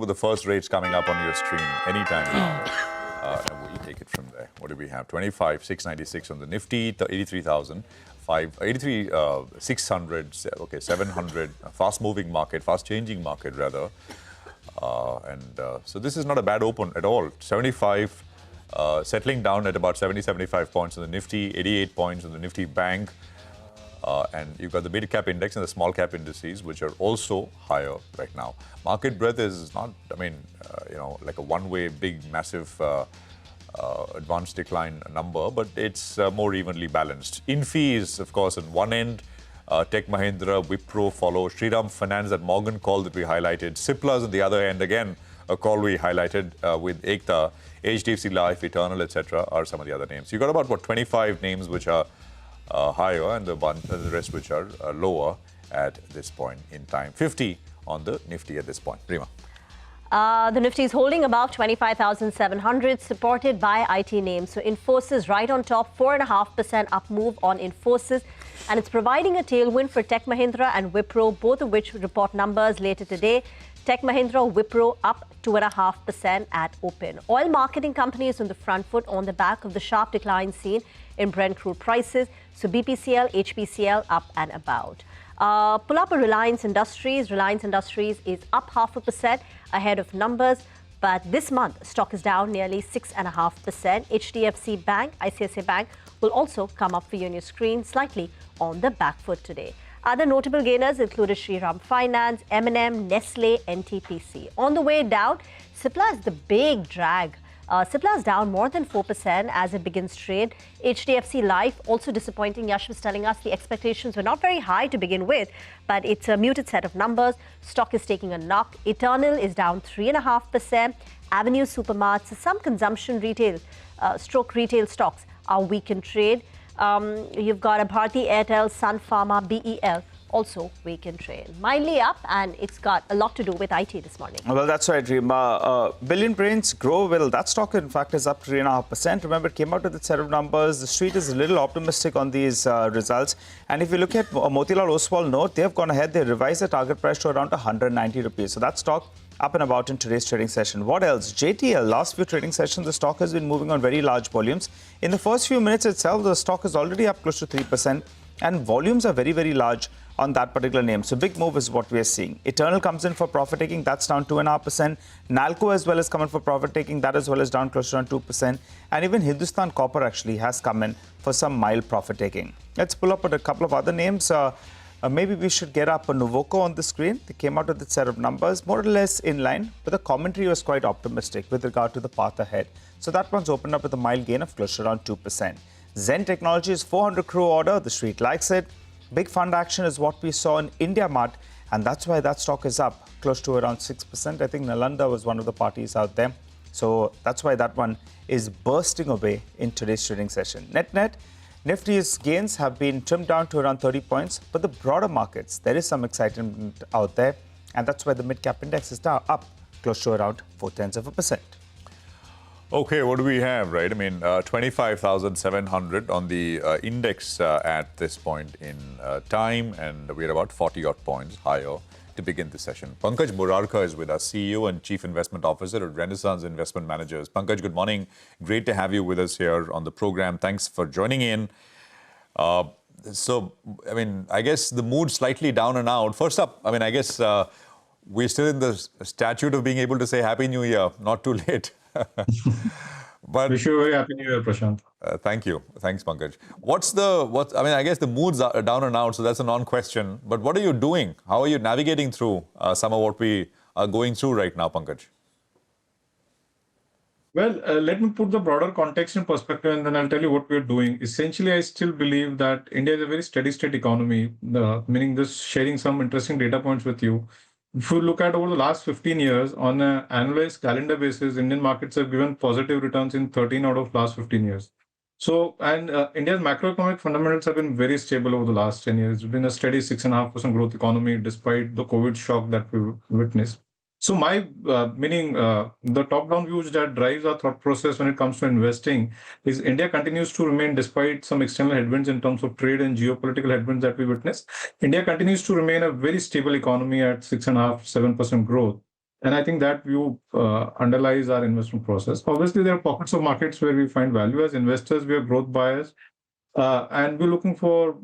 the first rates coming up on your screen anytime now. And we'll take it from there. What do we have? 25,696 on the Nifty, 83,600, okay, 700. Fast-moving market, fast-changing market rather. So this is not a bad open at all. 75, settling down at about 75 points on the Nifty, 88 points on the Nifty Bank. And you've got the mid cap index and the small cap indices, which are also higher right now. Market breadth is not, like a one-way, big, massive advanced decline number, but it's more evenly balanced. Infy is, of course, on one end. Tech Mahindra, Wipro follow. Shriram Finance, that Morgan call that we highlighted. Cipla's on the other end, again, a call we highlighted with Ekta. HDFC Life, Eternal, etc. are some of the other names. You've got about, 25 names which are higher and the rest which are lower at this point in time. 50 on the Nifty at this point. Rima. The Nifty is holding above 25,700, supported by IT names. So Infosys right on top, 4.5% up move on Infosys. And it's providing a tailwind for Tech Mahindra and Wipro, both of which report numbers later today. Tech Mahindra, Wipro up 2.5% at open. Oil marketing companies on the front foot on the back of the sharp decline seen in Brent crude prices. So BPCL, HPCL up and about. Pull up a Reliance Industries. Reliance Industries is up 0.5% ahead of numbers. But this month, stock is down nearly 6.5%. HDFC Bank, ICICI Bank will also come up for you on your screen slightly on the back foot today. Other notable gainers included Shriram Finance, M&M, Nestle, NTPC. On the way down, Cipla is the big drag. Cipla is down more than 4% as it begins trade. HDFC Life also disappointing. Yash was telling us the expectations were not very high to begin with, but it's a muted set of numbers. Stock is taking a knock. Eternal is down 3.5%. Avenue Supermarts, some consumption retail, retail stocks are weak in trade. You've got a Bharti Airtel, Sun Pharma, BEL also weak in trade. Mildly up, and it's got a lot to do with IT this morning. Well, that's right, Rima. Billion Brains grow. Well, that stock, in fact, is up 3.5%. Remember, it came out with a set of numbers. The street is a little optimistic on these results. And if you look at Motilal Oswal note, they have gone ahead. They revised the target price to around 190 rupees. So that stock up and about in today's trading session. What else? JTL, last few trading sessions, the stock has been moving on very large volumes. In the first few minutes itself, the stock is already up close to 3%. And volumes are very, very large on that particular name. So big move is what we are seeing. Eternal comes in for profit taking. That's down 2.5%. Nalco as well as come in for profit taking. That as well is down close to around 2%. And even Hindustan Copper actually has come in for some mild profit taking. Let's pull up at a couple of other names. Maybe we should get up a Nuvoco on the screen. They came out with a set of numbers more or less in line, but the commentary was quite optimistic with regard to the path ahead. So that one's opened up with a mild gain of close to around 2%. Zen Technologies 400 crore order. The street likes it. Big fund action is what we saw in India Mart, and that's why that stock is up close to around 6%. I think Nalanda was one of the parties out there. So that's why that one is bursting away in today's trading session. Net, Nifty's gains have been trimmed down to around 30 points, but the broader markets, there is some excitement out there, and that's why the mid-cap index is now up close to around 0.4%. Okay, what do we have, right? I mean, 25,700 on the index at this point in time, and we're about 40-odd points higher to begin the session. Pankaj Murarka is with us, CEO and Chief Investment Officer at Renaissance Investment Managers. Pankaj, good morning. Great to have you with us here on the program. Thanks for joining in. I guess the mood slightly down and out. First up, I guess we're still in the statute of being able to say Happy New Year. Not too late. But wish you a very happy new year, Prashant. Thank you. Thanks, Pankaj. I guess the moods are down and out, so that's a non-question. But what are you doing? How are you navigating through some of what we are going through right now, Pankaj? Well, let me put the broader context in perspective, and then I'll tell you what we're doing. Essentially, I still believe that India is a very steady state economy, meaning just sharing some interesting data points with you. If you look at over the last 15 years, on an annualized calendar basis, Indian markets have given positive returns in 13 out of last 15 years. So, and India's macroeconomic fundamentals have been very stable over the last 10 years. It's been a steady 6.5% growth economy despite the COVID shock that we witnessed. So my the top-down view that drives our thought process when it comes to investing is India continues to remain, despite some external headwinds in terms of trade and geopolitical headwinds that we witness, India continues to remain a very stable economy at 6.5%, 7% growth. And I think that view underlies our investment process. Obviously, there are pockets of markets where we find value. As investors, we are growth buyers, and we're looking for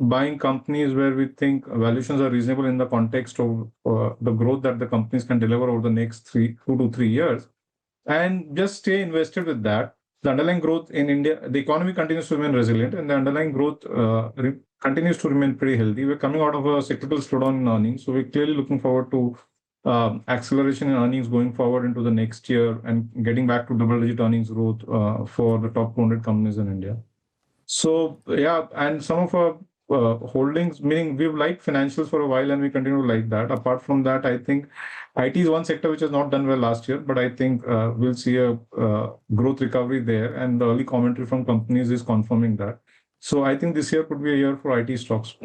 buying companies where we think valuations are reasonable in the context of the growth that the companies can deliver over the next 2 to 3 years, and just stay invested with that. The underlying growth in India, the economy continues to remain resilient, and the underlying growth continues to remain pretty healthy. We're coming out of a cyclical slowdown in earnings, so we're clearly looking forward to acceleration in earnings going forward into the next year and getting back to double-digit earnings growth for the top 200 companies in India. So yeah, and some of our holdings, meaning we've liked financials for a while and we continue to like that. Apart from that, I think IT is one sector which has not done well last year, but I think we'll see a growth recovery there, and the early commentary from companies is confirming that. So I think this year could be a year for IT stocks.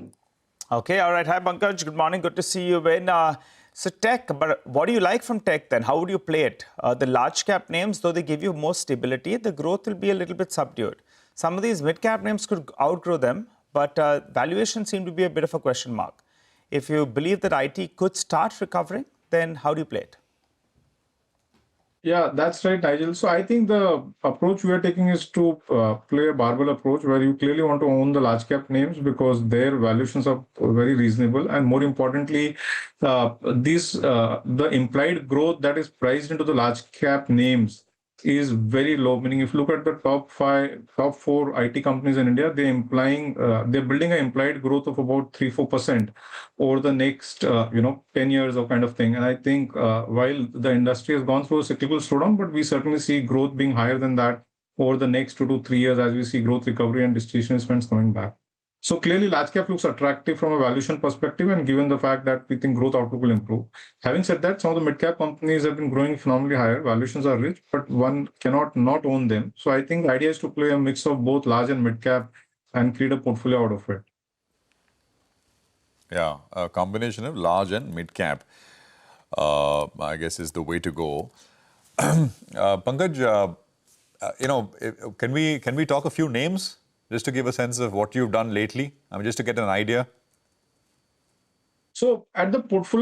Okay, all right. Hi, Pankaj. Good morning. Good to see you again. So tech, but what do you like from tech then? How would you play it? The large cap names, though they give you more stability, the growth will be a little bit subdued. Some of these mid cap names could outgrow them, but valuation seem to be a bit of a question mark. If you believe that IT could start recovering, then how do you play it? Yeah, that's right, Nigel. So I think the approach we are taking is to play a barbell approach where you clearly want to own the large cap names because their valuations are very reasonable, and more importantly, the implied growth that is priced into the large cap names is very low. Meaning, if you look at the top four IT companies in India, they're building an implied growth of about 3-4% over the next 10 years or kind of thing. And I think while the industry has gone through a cyclical slowdown, but we certainly see growth being higher than that over the next 2 to 3 years as we see growth recovery and discretionary spends coming back. So clearly, large cap looks attractive from a valuation perspective, and given the fact that we think growth outlook will improve. Having said that, some of the mid cap companies have been growing phenomenally higher. Valuations are rich, but one cannot not own them. So I think the idea is to play a mix of both large and mid cap and create a portfolio out of it. Yeah, a combination of large and mid cap, I guess, is the way to go. Pankaj, can we talk a few names just to give a sense of what you've done lately? I mean, just to get an idea. So at the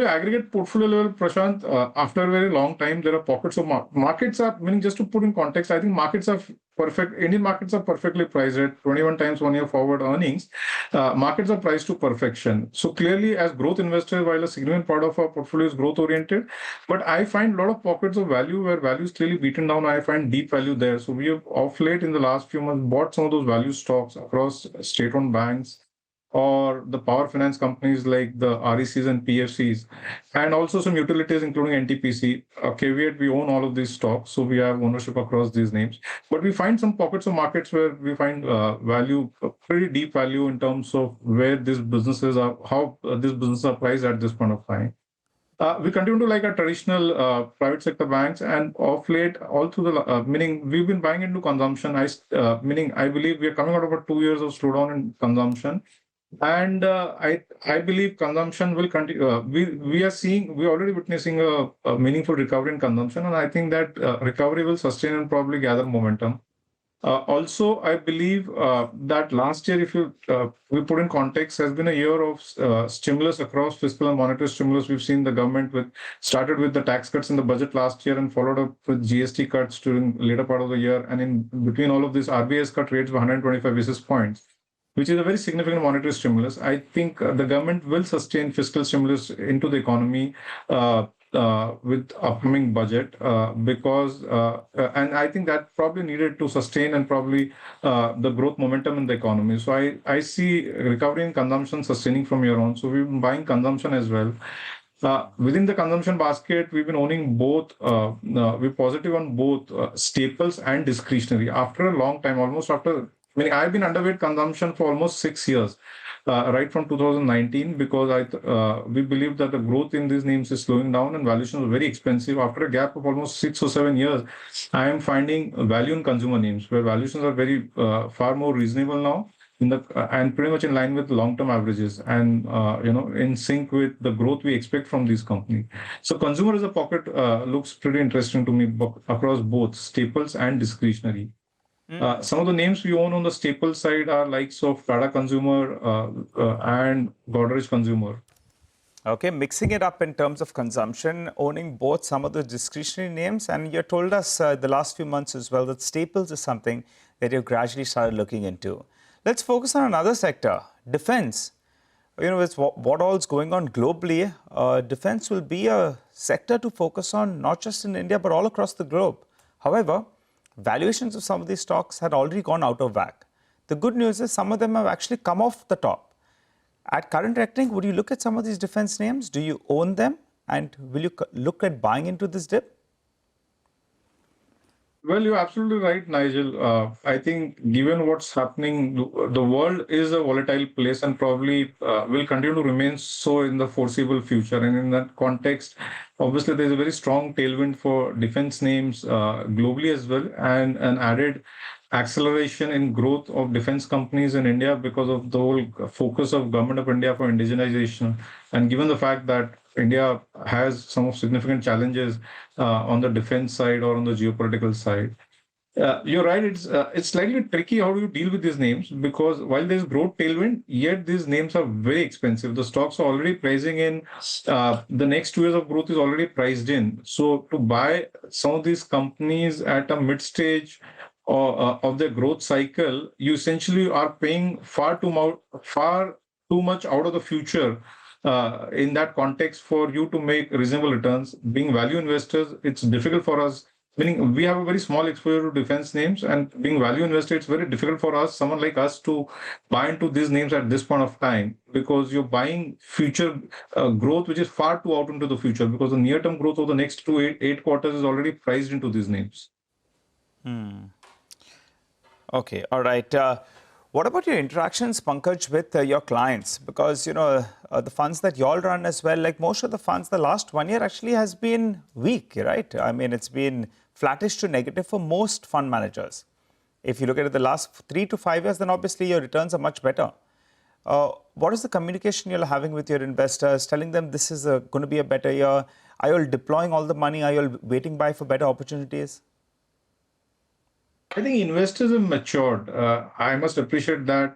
aggregate portfolio level, Prashant, after a very long time, there are pockets of markets are, meaning just to put in context, I think markets are perfect. Indian markets are perfectly priced at 21 times 1 year forward earnings. Markets are priced to perfection. So clearly, as growth investors, while a significant part of our portfolio is growth oriented, but I find a lot of pockets of value where value is clearly beaten down. I find deep value there. So we have of late in the last few months bought some of those value stocks across state-owned banks, or the power finance companies like the RECs and PFCs, and also some utilities, including NTPC. Caveat, we own all of these stocks, so we have ownership across these names. But we find some pockets of markets where we find value, pretty deep value in terms of where these businesses are, how these businesses are priced at this point of time. We continue to like our traditional private sector banks, and of late, all through the meaning we've been buying into consumption. Meaning I believe we are coming out of about 2 years of slowdown in consumption. And I believe consumption will continue. We're already witnessing a meaningful recovery in consumption, and I think that recovery will sustain and probably gather momentum. Also, I believe that last year, if we put in context, has been a year of stimulus across fiscal and monetary stimulus. We've seen the government started with the tax cuts in the budget last year and followed up with GST cuts during later part of the year. And in between all of this, RBI has cut rates by 125 basis points, which is a very significant monetary stimulus. I think the government will sustain fiscal stimulus into the economy with upcoming budget because, and I think that probably needed to sustain and probably the growth momentum in the economy. So I see recovery in consumption sustaining from here on. So we've been buying consumption as well. Within the consumption basket, we've been owning both, we're positive on both staples and discretionary. After a long time, I've been underweight consumption for almost 6 years, right from 2019, because we believe that the growth in these names is slowing down and valuations are very expensive. After a gap of almost 6 or 7 years, I am finding value in consumer names where valuations are very far more reasonable now, and pretty much in line with long-term averages, and in sync with the growth we expect from these companies. So consumer as a pocket looks pretty interesting to me across both staples and discretionary. Some of the names we own on the staple side are likes of Tata Consumer and Godrej Consumer. Okay, mixing it up in terms of consumption, owning both some of the discretionary names, and you told us the last few months as well that staples is something that you've gradually started looking into. Let's focus on another sector, defense. You know, with what all is going on globally, defense will be a sector to focus on, not just in India, but all across the globe. However, valuations of some of these stocks had already gone out of whack. The good news is some of them have actually come off the top. At current reckoning, would you look at some of these defense names? Do you own them? And will you look at buying into this dip? Well, you're absolutely right, Nigel. I think given what's happening, the world is a volatile place and probably will continue to remain so in the foreseeable future. And in that context, obviously, there's a very strong tailwind for defense names globally as well, and an added acceleration in growth of defense companies in India because of the whole focus of Government of India for indigenization. And given the fact that India has some significant challenges on the defense side or on the geopolitical side. You're right. It's slightly tricky how do you deal with these names because while there's growth tailwind, yet these names are very expensive. The stocks are already pricing in. The next 2 years of growth is already priced in. So to buy some of these companies at a mid stage of their growth cycle, you essentially are paying far too much out of the future. In that context, for you to make reasonable returns, being value investors, it's difficult for us. Meaning, we have a very small exposure to defense names, and being value investor, it's very difficult for us, someone like us, to buy into these names at this point of time because you're buying future growth, which is far too out into the future. Because the near-term growth of the next 8 quarters is already priced into these names. Okay, all right. What about your interactions, Pankaj, with your clients? Because, you know, the funds that you all run as well, like most of the funds, the last 1 year actually has been weak, right? I mean, it's been flattish to negative for most fund managers. If you look at it the last 3 to 5 years, then obviously your returns are much better. What is the communication you're having with your investors, telling them this is going to be a better year? Are you all deploying all the money? Are you all waiting by for better opportunities? I think investors have matured. I must appreciate that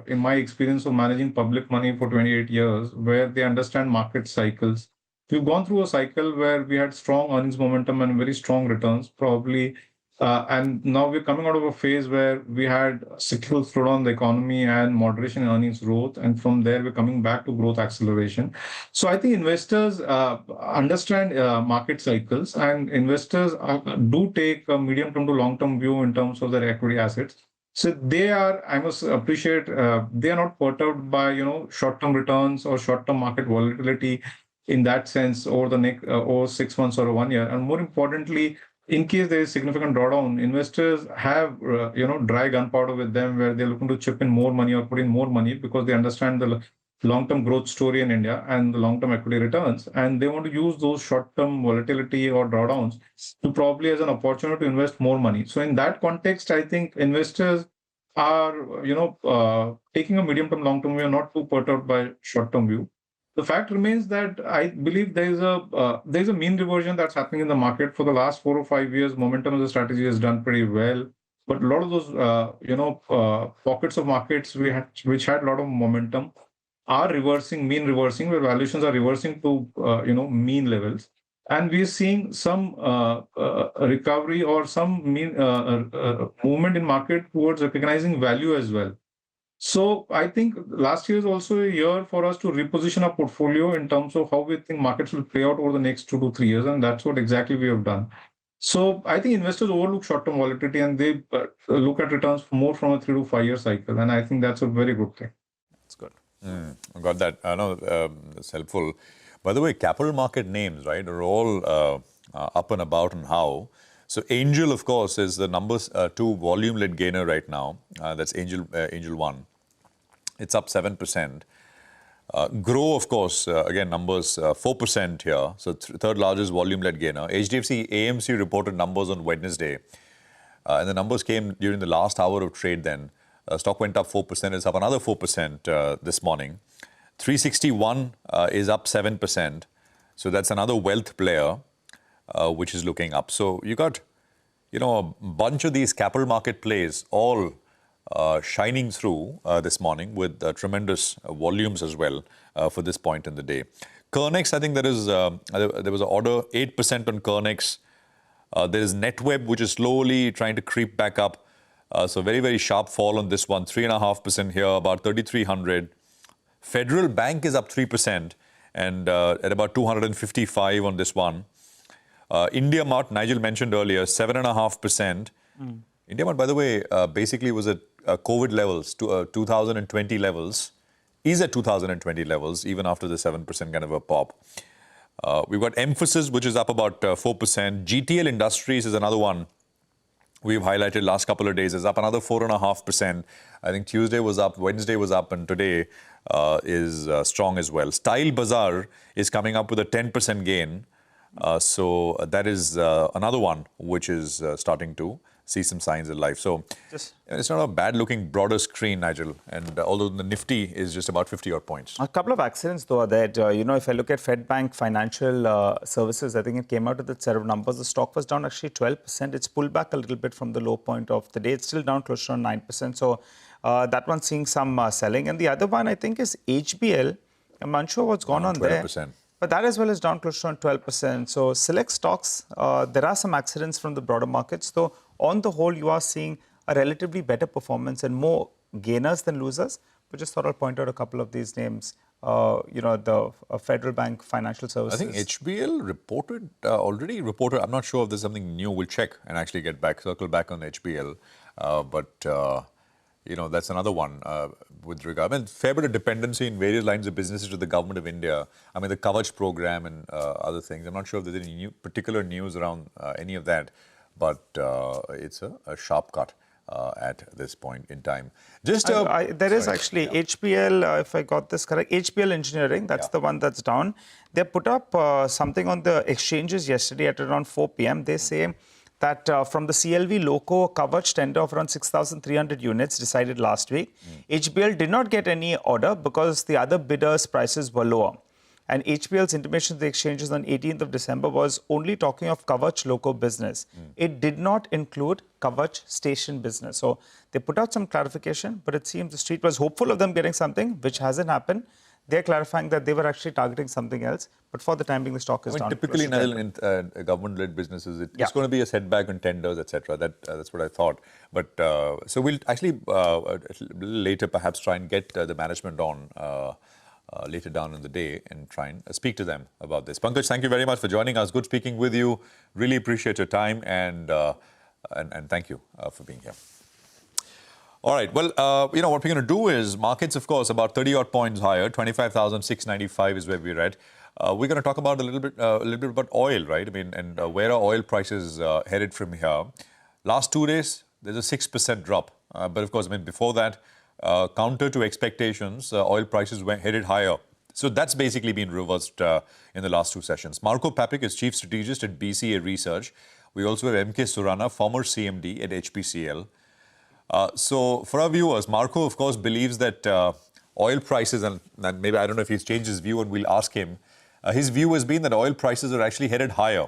in my experience of managing public money for 28 years, where they understand market cycles. We've gone through a cycle where we had strong earnings momentum and very strong returns, probably. And now we're coming out of a phase where we had cyclical slowdown in the economy and moderation in earnings growth. And from there, we're coming back to growth acceleration. So I think investors understand market cycles, and investors do take a medium-term to long-term view in terms of their equity assets. So they are, I must appreciate, they are not perturbed by, short-term returns or short-term market volatility in that sense over the next over 6 months or 1 year. And more importantly, in case there is significant drawdown, investors have, dry gunpowder with them where they're looking to chip in more money or put in more money because they understand the long-term growth story in India and the long-term equity returns. And they want to use those short-term volatility or drawdowns to probably as an opportunity to invest more money. So in that context, I think investors are, taking a medium-term, long-term view, not too perturbed by short-term view. The fact remains that I believe there's a mean reversion that's happening in the market for the last 4 or 5 years. Momentum as a strategy has done pretty well, but a lot of those pockets of markets which had a lot of momentum are mean reversing, where valuations are reversing to mean levels, and we're seeing some recovery or some mean movement in market towards recognizing value as well. So I think last year is also a year for us to reposition our portfolio in terms of how we think markets will play out over the next 2 to 3 years, and that's what exactly we have done. So I think investors overlook short-term volatility and they look at returns more from a 3 to 5 year cycle, and I think that's a very good thing. That's good. I got that. I know it's helpful. By the way, capital market names, right, are all up and about and how. So Angel, of course, is the number 2 volume-led gainer right now. That's Angel 1. It's up 7%. Grow, of course, again, numbers 4% here. So third largest volume-led gainer. HDFC AMC reported numbers on Wednesday. And the numbers came during the last hour of trade then. Stock went up 4%. It's up another 4% this morning. 361 is up 7%. So that's another wealth player. Which is looking up. So you got, a bunch of these capital market plays all shining through this morning with tremendous volumes as well for this point in the day. Kernex, I think there was an order 8% on Kernex. There is NetWeb, which is slowly trying to creep back up. So very, very sharp fall on this one. 3.5% here, about 3,300. Federal Bank is up 3% and at about 255 on this one. India Mart, Nigel mentioned earlier, 7.5%. India Mart, by the way, basically was at COVID levels, 2020 levels, is at 2020 levels, even after the 7% kind of a pop. We've got Infosys, which is up about 4%. GTL Industries is another one we've highlighted last couple of days, is up another 4.5%. I think Tuesday was up, Wednesday was up, and today is strong as well. Style Bazaar is coming up with a 10% gain. So that is another one which is starting to see some signs of life. So it's not a bad-looking broader screen, Nigel. And although the Nifty is just about 50-odd points. A couple of accidents, though, are that, if I look at Fed Bank Financial Services, I think it came out with a set of numbers. The stock was down actually 12%. It's pulled back a little bit from the low point of the day. It's still down close to 9%. So that one's seeing some selling. And the other one, I think, is HBL. I'm unsure what's gone on 12%. There. But that as well is down close to 12%. So select stocks, there are some accidents from the broader markets, though on the whole, you are seeing a relatively better performance and more gainers than losers. But just thought I'll point out a couple of these names. The Federal Bank Financial Services. I think HBL already reported. I'm not sure if there's something new. We'll check and actually circle back on HBL. That's another one with regard. I mean, fair bit of dependency in various lines of businesses to the government of India. I mean, the Kavach program and other things. I'm not sure if there's any particular news around any of that, but it's a sharp cut at this point in time. There is actually HBL, if I got this correct, HBL Engineering, that's the one that's down. They put up something on the exchanges yesterday at around 4 p.m. They say that from the CLV Loco Kavach tender of around 6,300 units decided last week, HBL did not get any order because the other bidders' prices were lower. And HBL's intimation to the exchanges on 18th of December was only talking of Kavach Loco business. It did not include Kavach station business. So they put out some clarification, but it seems the street was hopeful of them getting something, which hasn't happened. They're clarifying that they were actually targeting something else. But for the time being, the stock is down. Typically, in government-led businesses, it's going to be a setback on tenders, etc. That's what I thought. But so we'll actually later perhaps try and get the management on later down in the day and try and speak to them about this. Pankaj, thank you very much for joining us. Good speaking with you. Really appreciate your time and thank you for being here. All right. Well, what we're going to do is markets, of course, about 30-odd points higher. 25,695 is where we're at. We're going to talk about a little bit about oil, right? I mean, and where are oil prices headed from here? Last 2 days, there's a 6% drop. But of course, I mean, before that, counter to expectations, oil prices went headed higher. So that's basically been reversed in the last two sessions. Marco Papik is Chief Strategist at BCA Research. We also have MK Surana, former CMD at HPCL. So for our viewers, Marco, of course, believes that oil prices, and maybe I don't know if he's changed his view and we'll ask him, his view has been that oil prices are actually headed higher,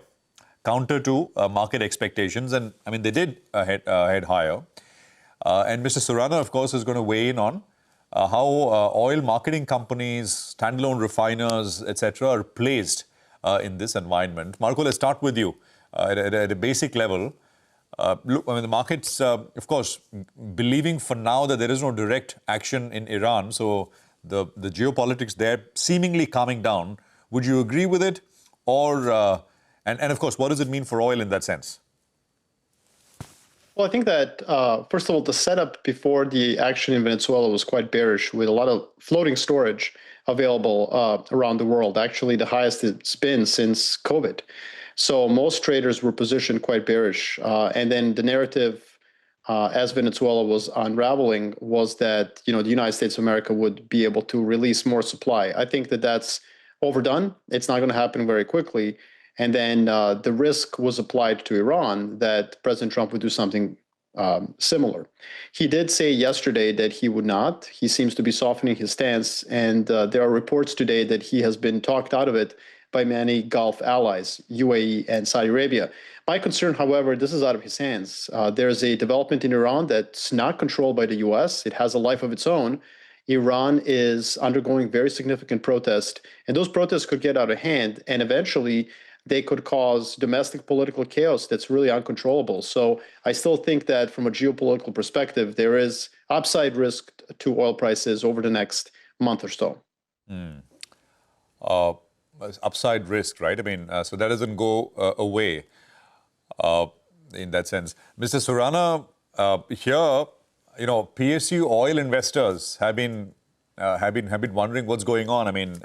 counter to market expectations. And I mean, they did head higher. And Mr. Surana, of course, is going to weigh in on how oil marketing companies, standalone refiners, etc., are placed in this environment. Marco, let's start with you at a basic level. Look, I mean, the markets, of course, believing for now that there is no direct action in Iran, so the geopolitics there seemingly calming down. Would you agree with it? Or, and of course, what does it mean for oil in that sense? Well, I think that, first of all, the setup before the action in Venezuela was quite bearish, with a lot of floating storage available around the world, actually the highest it's been since COVID. So most traders were positioned quite bearish. And then the narrative, as Venezuela was unraveling, was that the United States of America would be able to release more supply. I think that that's overdone. It's not going to happen very quickly. And then the risk was applied to Iran that President Trump would do something similar. He did say yesterday that he would not. He seems to be softening his stance. And there are reports today that he has been talked out of it by many Gulf allies, UAE and Saudi Arabia. My concern, however, this is out of his hands. There's a development in Iran that's not controlled by the US. It has a life of its own. Iran is undergoing very significant protest, and those protests could get out of hand, and eventually they could cause domestic political chaos that's really uncontrollable. So I still think that from a geopolitical perspective, there is upside risk to oil prices over the next month or so. Upside risk, right? I mean, so that doesn't go away in that sense. Mr. Surana, here, you know, PSU oil investors have been wondering what's going on. I mean,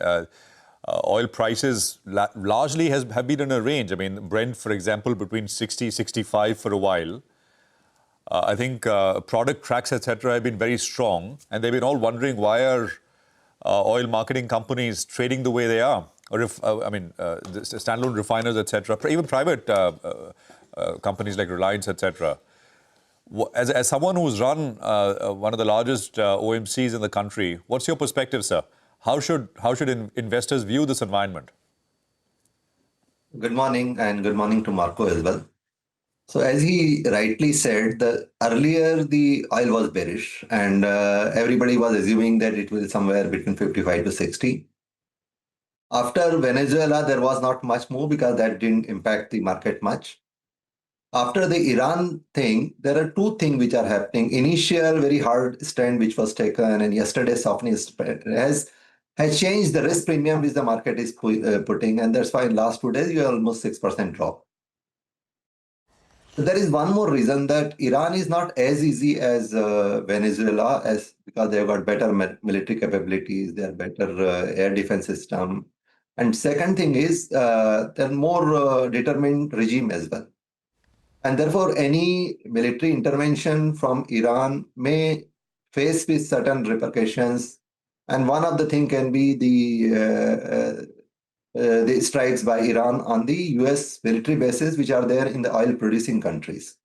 oil prices largely have been in a range. I mean, Brent, for example, between 60, 65 for a while. I think product cracks, etc., have been very strong, and they've been all wondering why are oil marketing companies trading the way they are, or if the standalone refiners, etc., even private companies like Reliance, etc. As someone who's run one of the largest OMCs in the country, what's your perspective, sir? How should investors view this environment? Good morning, and good morning to Marco as well. So as he rightly said, earlier the oil was bearish, and everybody was assuming that it will somewhere between 55 to 60. After Venezuela, there was not much move because that didn't impact the market much. After the Iran thing, there are two things which are happening. Initial very hard stand which was taken, and yesterday's softening has changed the risk premium which the market is putting, and that's why in last 2 days you have almost 6% drop. There is one more reason that Iran is not as easy as Venezuela, because they've got better military capabilities, they have better air defense system. And second thing is they're more determined regime as well. And therefore, any military intervention from Iran may face with certain repercussions. And one of the things can be the strikes by Iran on the US military bases, which are there in the oil-producing countries.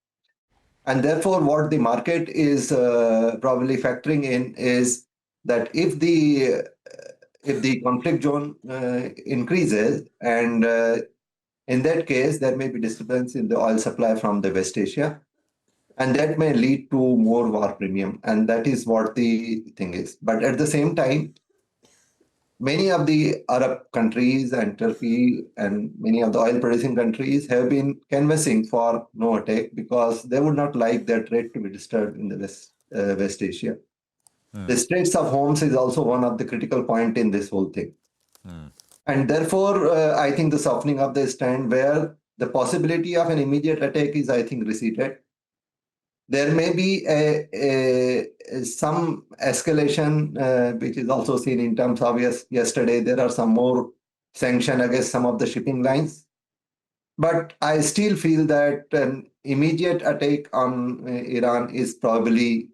And therefore, what the market is probably factoring in is that if the conflict zone increases, and in that case, there may be disturbance in the oil supply from the West Asia, and that may lead to more war premium. And that is what the thing is. But at the same time, many of the Arab countries and Turkey and many of the oil-producing countries have been canvassing for no attack because they would not like their trade to be disturbed in the West Asia. The Straits of Hormuz is also one of the critical points in this whole thing. And therefore, I think the softening of the stand where the possibility of an immediate attack is, I think, receded. There may be some escalation, which is also seen in terms of yesterday. There are some more sanctions against some of the shipping lines. But I still feel that an immediate attack on Iran is probably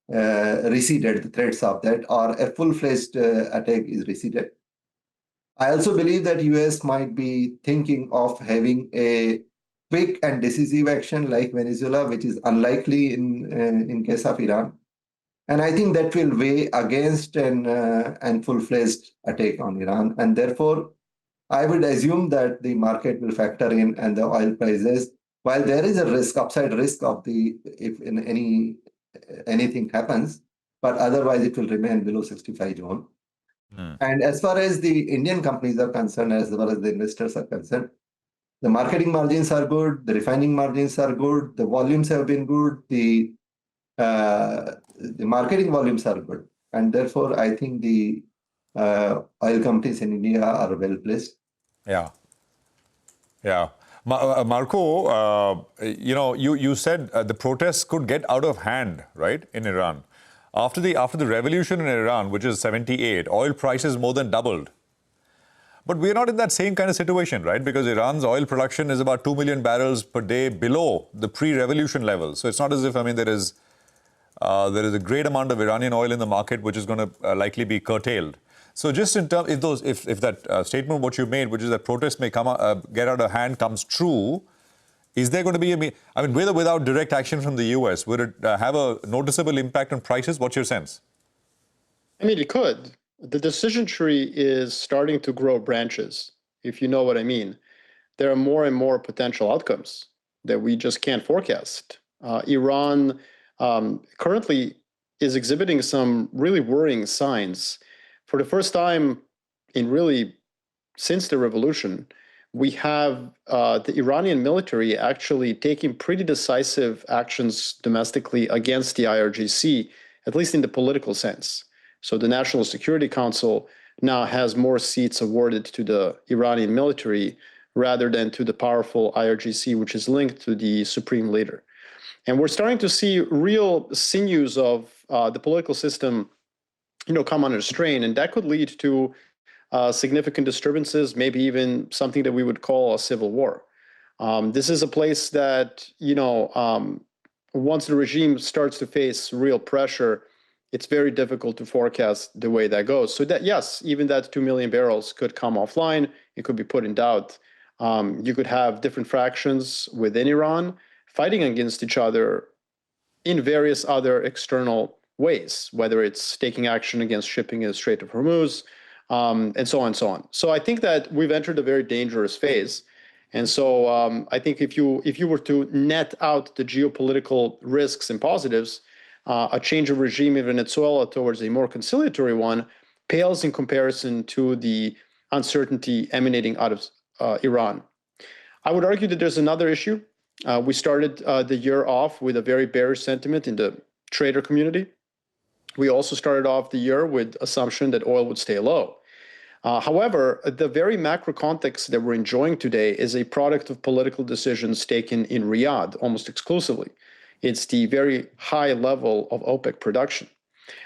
receded, the threats of that, or a full-fledged attack is receded. I also believe that US might be thinking of having a quick and decisive action like Venezuela, which is unlikely in case of Iran. And I think that will weigh against an full-fledged attack on Iran. And therefore, I would assume that the market will factor in and the oil prices, while there is a risk, upside risk of if anything happens, but otherwise it will remain below 65 zone. And as far as the Indian companies are concerned, as well as the investors are concerned, the marketing margins are good, the refining margins are good, the volumes have been good, the marketing volumes are good. And therefore, I think the oil companies in India are well placed. Yeah. Marco, you said the protests could get out of hand, right, in Iran. After the revolution in Iran, which is 78, oil prices more than doubled. But we're not in that same kind of situation, right? Because Iran's oil production is about 2 million barrels per day below the pre-revolution level. So it's not as if, there is a great amount of Iranian oil in the market which is going to likely be curtailed. So just in terms, if that statement what you made, which is that protests may get out of hand, comes true, is there going to be with or without direct action from the US, would it have a noticeable impact on prices? What's your sense? It could. The decision tree is starting to grow branches, if you know what I mean. There are more and more potential outcomes that we just can't forecast. Iran currently is exhibiting some really worrying signs. For the first time in really since the revolution, we have the Iranian military actually taking pretty decisive actions domestically against the IRGC, at least in the political sense. So the National Security Council now has more seats awarded to the Iranian military rather than to the powerful IRGC, which is linked to the supreme leader. And we're starting to see real sinews of the political system, come under strain, and that could lead to significant disturbances, maybe even something that we would call a civil war. This is a place that, once the regime starts to face real pressure, it's very difficult to forecast the way that goes. So that, yes, even that 2 million barrels could come offline. It could be put in doubt. You could have different fractions within Iran fighting against each other in various other external ways, whether it's taking action against shipping in the Strait of Hormuz, and so on and so on. So I think that we've entered a very dangerous phase. And so I think if you were to net out the geopolitical risks and positives, a change of regime in Venezuela towards a more conciliatory one pales in comparison to the uncertainty emanating out of Iran. I would argue that there's another issue. We started the year off with a very bearish sentiment in the trader community. We also started off the year with assumption that oil would stay low. However, the very macro context that we're enjoying today is a product of political decisions taken in Riyadh almost exclusively. It's the very high level of OPEC production.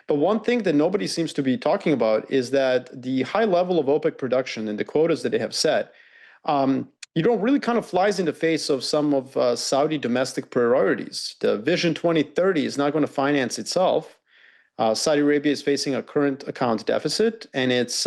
But one thing that nobody seems to be talking about is that the high level of OPEC production and the quotas that they have set, really kind of flies in the face of some of Saudi domestic priorities. The Vision 2030 is not going to finance itself. Saudi Arabia is facing a current account deficit, and it's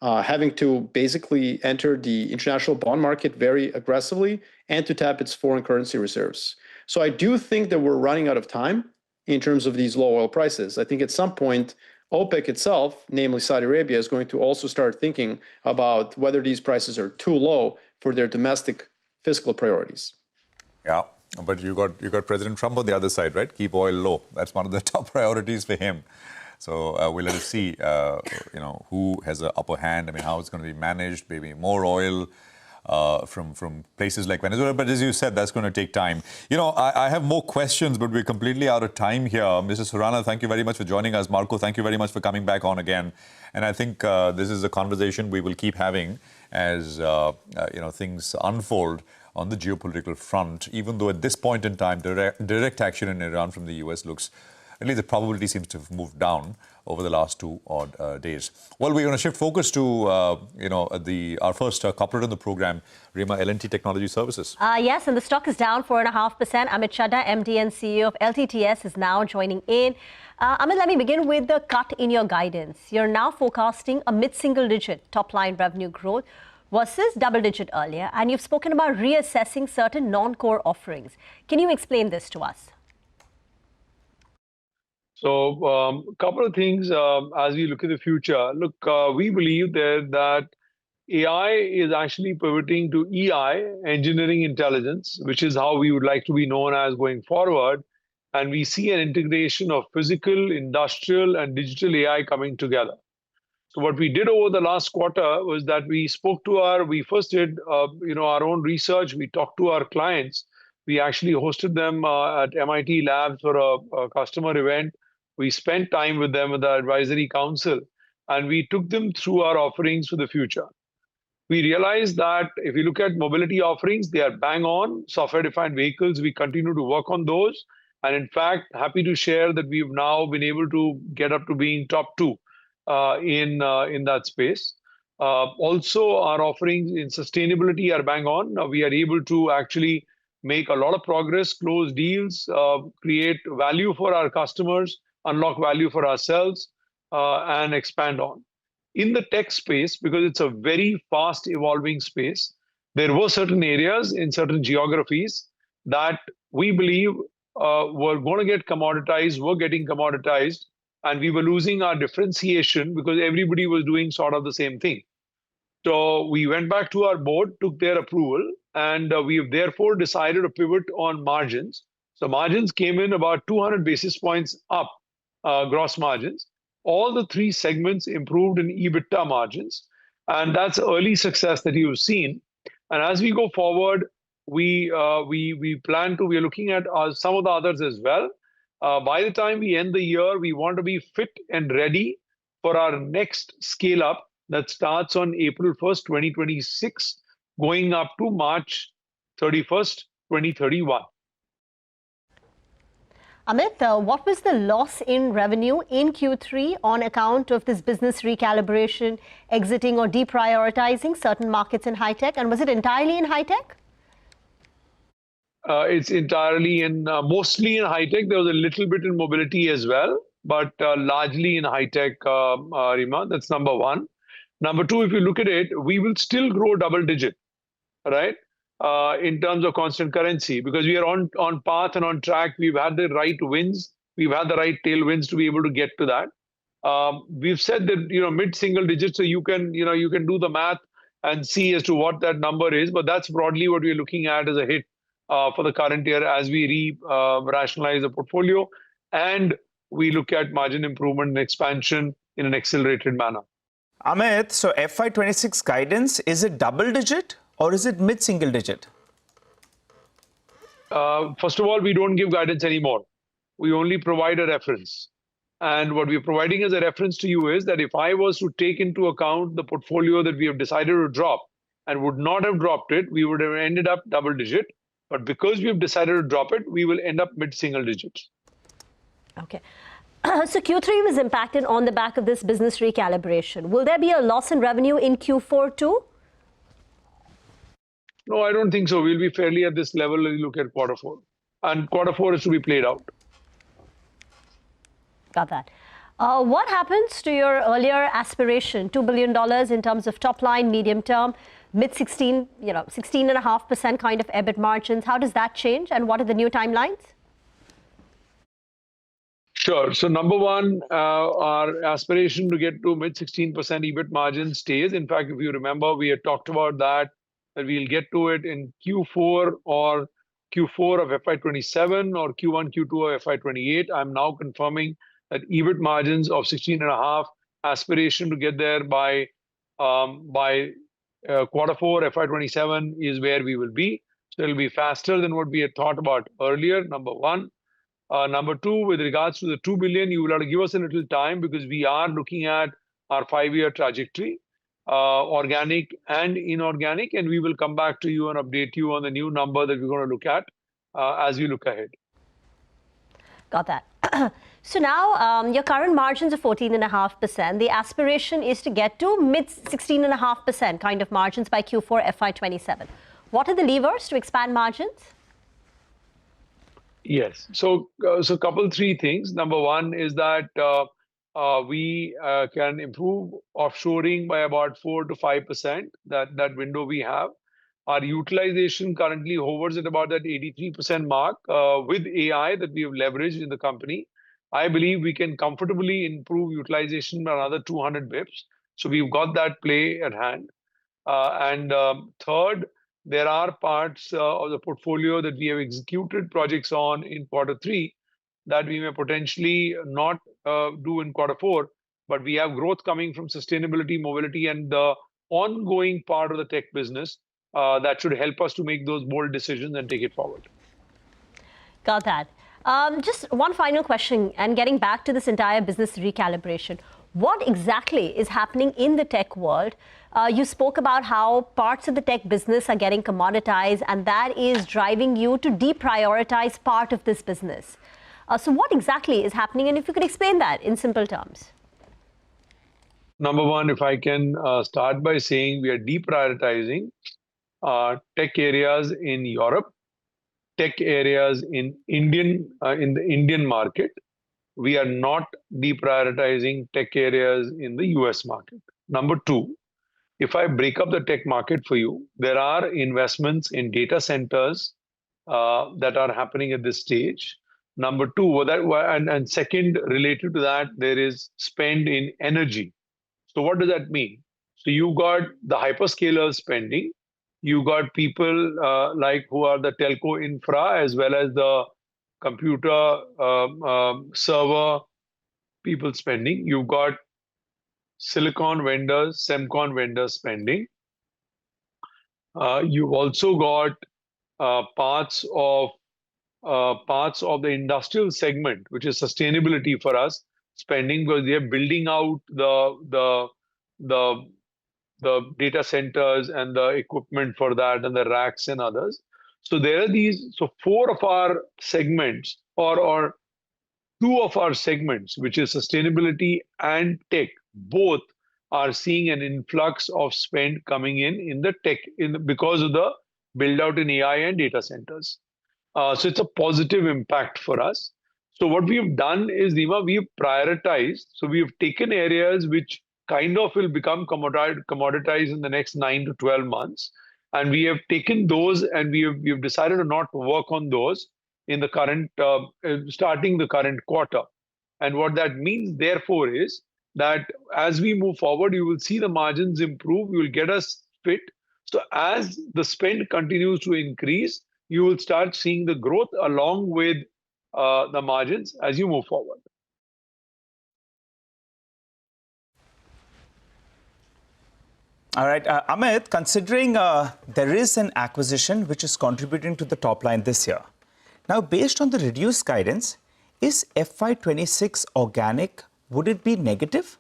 having to basically enter the international bond market very aggressively and to tap its foreign currency reserves. So I do think that we're running out of time in terms of these low oil prices. I think at some point, OPEC itself, namely Saudi Arabia, is going to also start thinking about whether these prices are too low for their domestic fiscal priorities. Yeah, but you got President Trump on the other side, right? Keep oil low. That's one of the top priorities for him. So we'll let us see, who has the upper hand. I mean, how it's going to be managed. Maybe more oil from places like Venezuela. But as you said, that's going to take time. I have more questions, but we're completely out of time here. Mr. Surana, thank you very much for joining us. Marco, thank you very much for coming back on again. And I think this is a conversation we will keep having as things unfold on the geopolitical front, even though at this point in time, direct action in Iran from the US looks, at least the probability seems to have moved down over the last 2 odd days. Well, we're going to shift focus to, our first corporate on the program, Rima, L&T Technology Services. Yes, and the stock is down 4.5%. Amit Chadha, MD and CEO of LTTS, is now joining in. Amit, let me begin with the cut in your guidance. You're now forecasting a mid-single-digit top-line revenue growth versus double-digit earlier, and you've spoken about reassessing certain non-core offerings. Can you explain this to us? So a couple of things as we look at the future. Look, we believe that AI is actually pivoting to EI, engineering intelligence, which is how we would like to be known as going forward. And we see an integration of physical, industrial, and digital AI coming together. So what we did over the last quarter was that we first did our own research. We talked to our clients. We actually hosted them at MIT Labs for a customer event. We spent time with them with the advisory council, and we took them through our offerings for the future. We realized that if you look at mobility offerings, they are bang on. Software-defined vehicles, we continue to work on those. And in fact, happy to share that we've now been able to get up to being top 2 in that space. Also, our offerings in sustainability are bang on. We are able to actually make a lot of progress, close deals, create value for our customers, unlock value for ourselves, and expand on. In the tech space, because it's a very fast evolving space, there were certain areas in certain geographies that we believe were going to get commoditized, were getting commoditized, and we were losing our differentiation because everybody was doing sort of the same thing. So we went back to our board, took their approval, and we have therefore decided to pivot on margins. So margins came in about 200 basis points up gross margins. All the three segments improved in EBITDA margins, and that's early success that you've seen. And as we go forward, we are looking at some of the others as well. By the time we end the year, we want to be fit and ready for our next scale up that starts on April 1st, 2026, going up to March 31st, 2031. Amit, what was the loss in revenue in Q3 on account of this business recalibration, exiting or deprioritizing certain markets in high tech? And was it entirely in high tech? It's entirely mostly in high tech. There was a little bit in mobility as well, but largely in high tech, Rima. That's number one. Number two, if you look at it, we will still grow double digit, right? In terms of constant currency, because we are on path and on track. We've had the right wins. We've had the right tailwinds to be able to get to that. We've said that, mid-single digits, so you can do the math and see as to what that number is. But that's broadly what we're looking at as a hit for the current year as we rationalize the portfolio and we look at margin improvement and expansion in an accelerated manner. Amit, so FY26 guidance, is it double digit? Or is it mid-single digit? First of all, we don't give guidance anymore. We only provide a reference. And what we're providing as a reference to you is that if I was to take into account the portfolio that we have decided to drop and would not have dropped it, we would have ended up double digit. But because we have decided to drop it, we will end up mid-single digits. Okay. So Q3 was impacted on the back of this business recalibration. Will there be a loss in revenue in Q4 too? No, I don't think so. We'll be fairly at this level when you look at quarter four. And quarter four is to be played out. Got that. What happens to your earlier aspiration, $2 billion in terms of top line, medium term, mid-16, 16.5% kind of EBIT margins? How does that change? And what are the new timelines? Sure. So number one, our aspiration to get to mid-16% EBIT margin stays. In fact, if you remember, we had talked about that we'll get to it in Q4 or Q4 of FY27 or Q1, Q2 of FY28. I'm now confirming that EBIT margins of 16.5, aspiration to get there by quarter four, FY27 is where we will be. So it'll be faster than what we had thought about earlier, number one. Number two, with regards to the 2 billion, you will have to give us a little time because we are looking at our 5-year trajectory. Organic and inorganic, and we will come back to you and update you on the new number that we're going to look at as we look ahead. Got that. So now your current margins are 14.5%. The aspiration is to get to mid 16.5% kind of margins by Q4 FY27. What are the levers to expand margins? Yes. So couple three things. Number one is that we can improve offshoring by about 4 to 5%, that window we have. Our utilization currently hovers at about that 83% mark with AI that we have leveraged in the company. I believe we can comfortably improve utilization by another 200 bips. So we've got that play at hand. And third, there are parts of the portfolio that we have executed projects on in quarter three that we may potentially not do in quarter four, but we have growth coming from sustainability, mobility, and the ongoing part of the tech business that should help us to make those bold decisions and take it forward. Got that. Just one final question, and getting back to this entire business recalibration. What exactly is happening in the tech world? You spoke about how parts of the tech business are getting commoditized, and that is driving you to deprioritize part of this business. So what exactly is happening? And if you could explain that in simple terms. Number one, if I can start by saying we are deprioritizing tech areas in Europe, tech areas in the Indian market. We are not deprioritizing tech areas in the US market. Number two, if I break up the tech market for you, there are investments in data centers that are happening at this stage. Number two, and second, related to that, there is spend in energy. So what does that mean? So you got the hyperscalers spending, you got people like who are the telco infra as well as the computer server people spending. You've got silicon vendors, semicon vendors spending. You've also got parts of the industrial segment, which is sustainability for us, spending, because they are building out the data centers and the equipment for that and the racks and others. So there are these. So four of our segments, or two of our segments, which is sustainability and tech, both are seeing an influx of spend coming in the tech because of the build out in AI and data centers. So it's a positive impact for us. So what we've done is, Nima, we've prioritized. So we've taken areas which kind of will become commoditized in the next 9 to 12 months. And we have taken those and we've decided to not work on those in the current, starting the current quarter. And what that means, therefore, is that as we move forward, you will see the margins improve. You will get us fit. So as the spend continues to increase, you will start seeing the growth along with the margins as you move forward. All right, Amit, considering there is an acquisition which is contributing to the top line this year. Now, based on the reduced guidance, is FY26 organic? Would it be negative?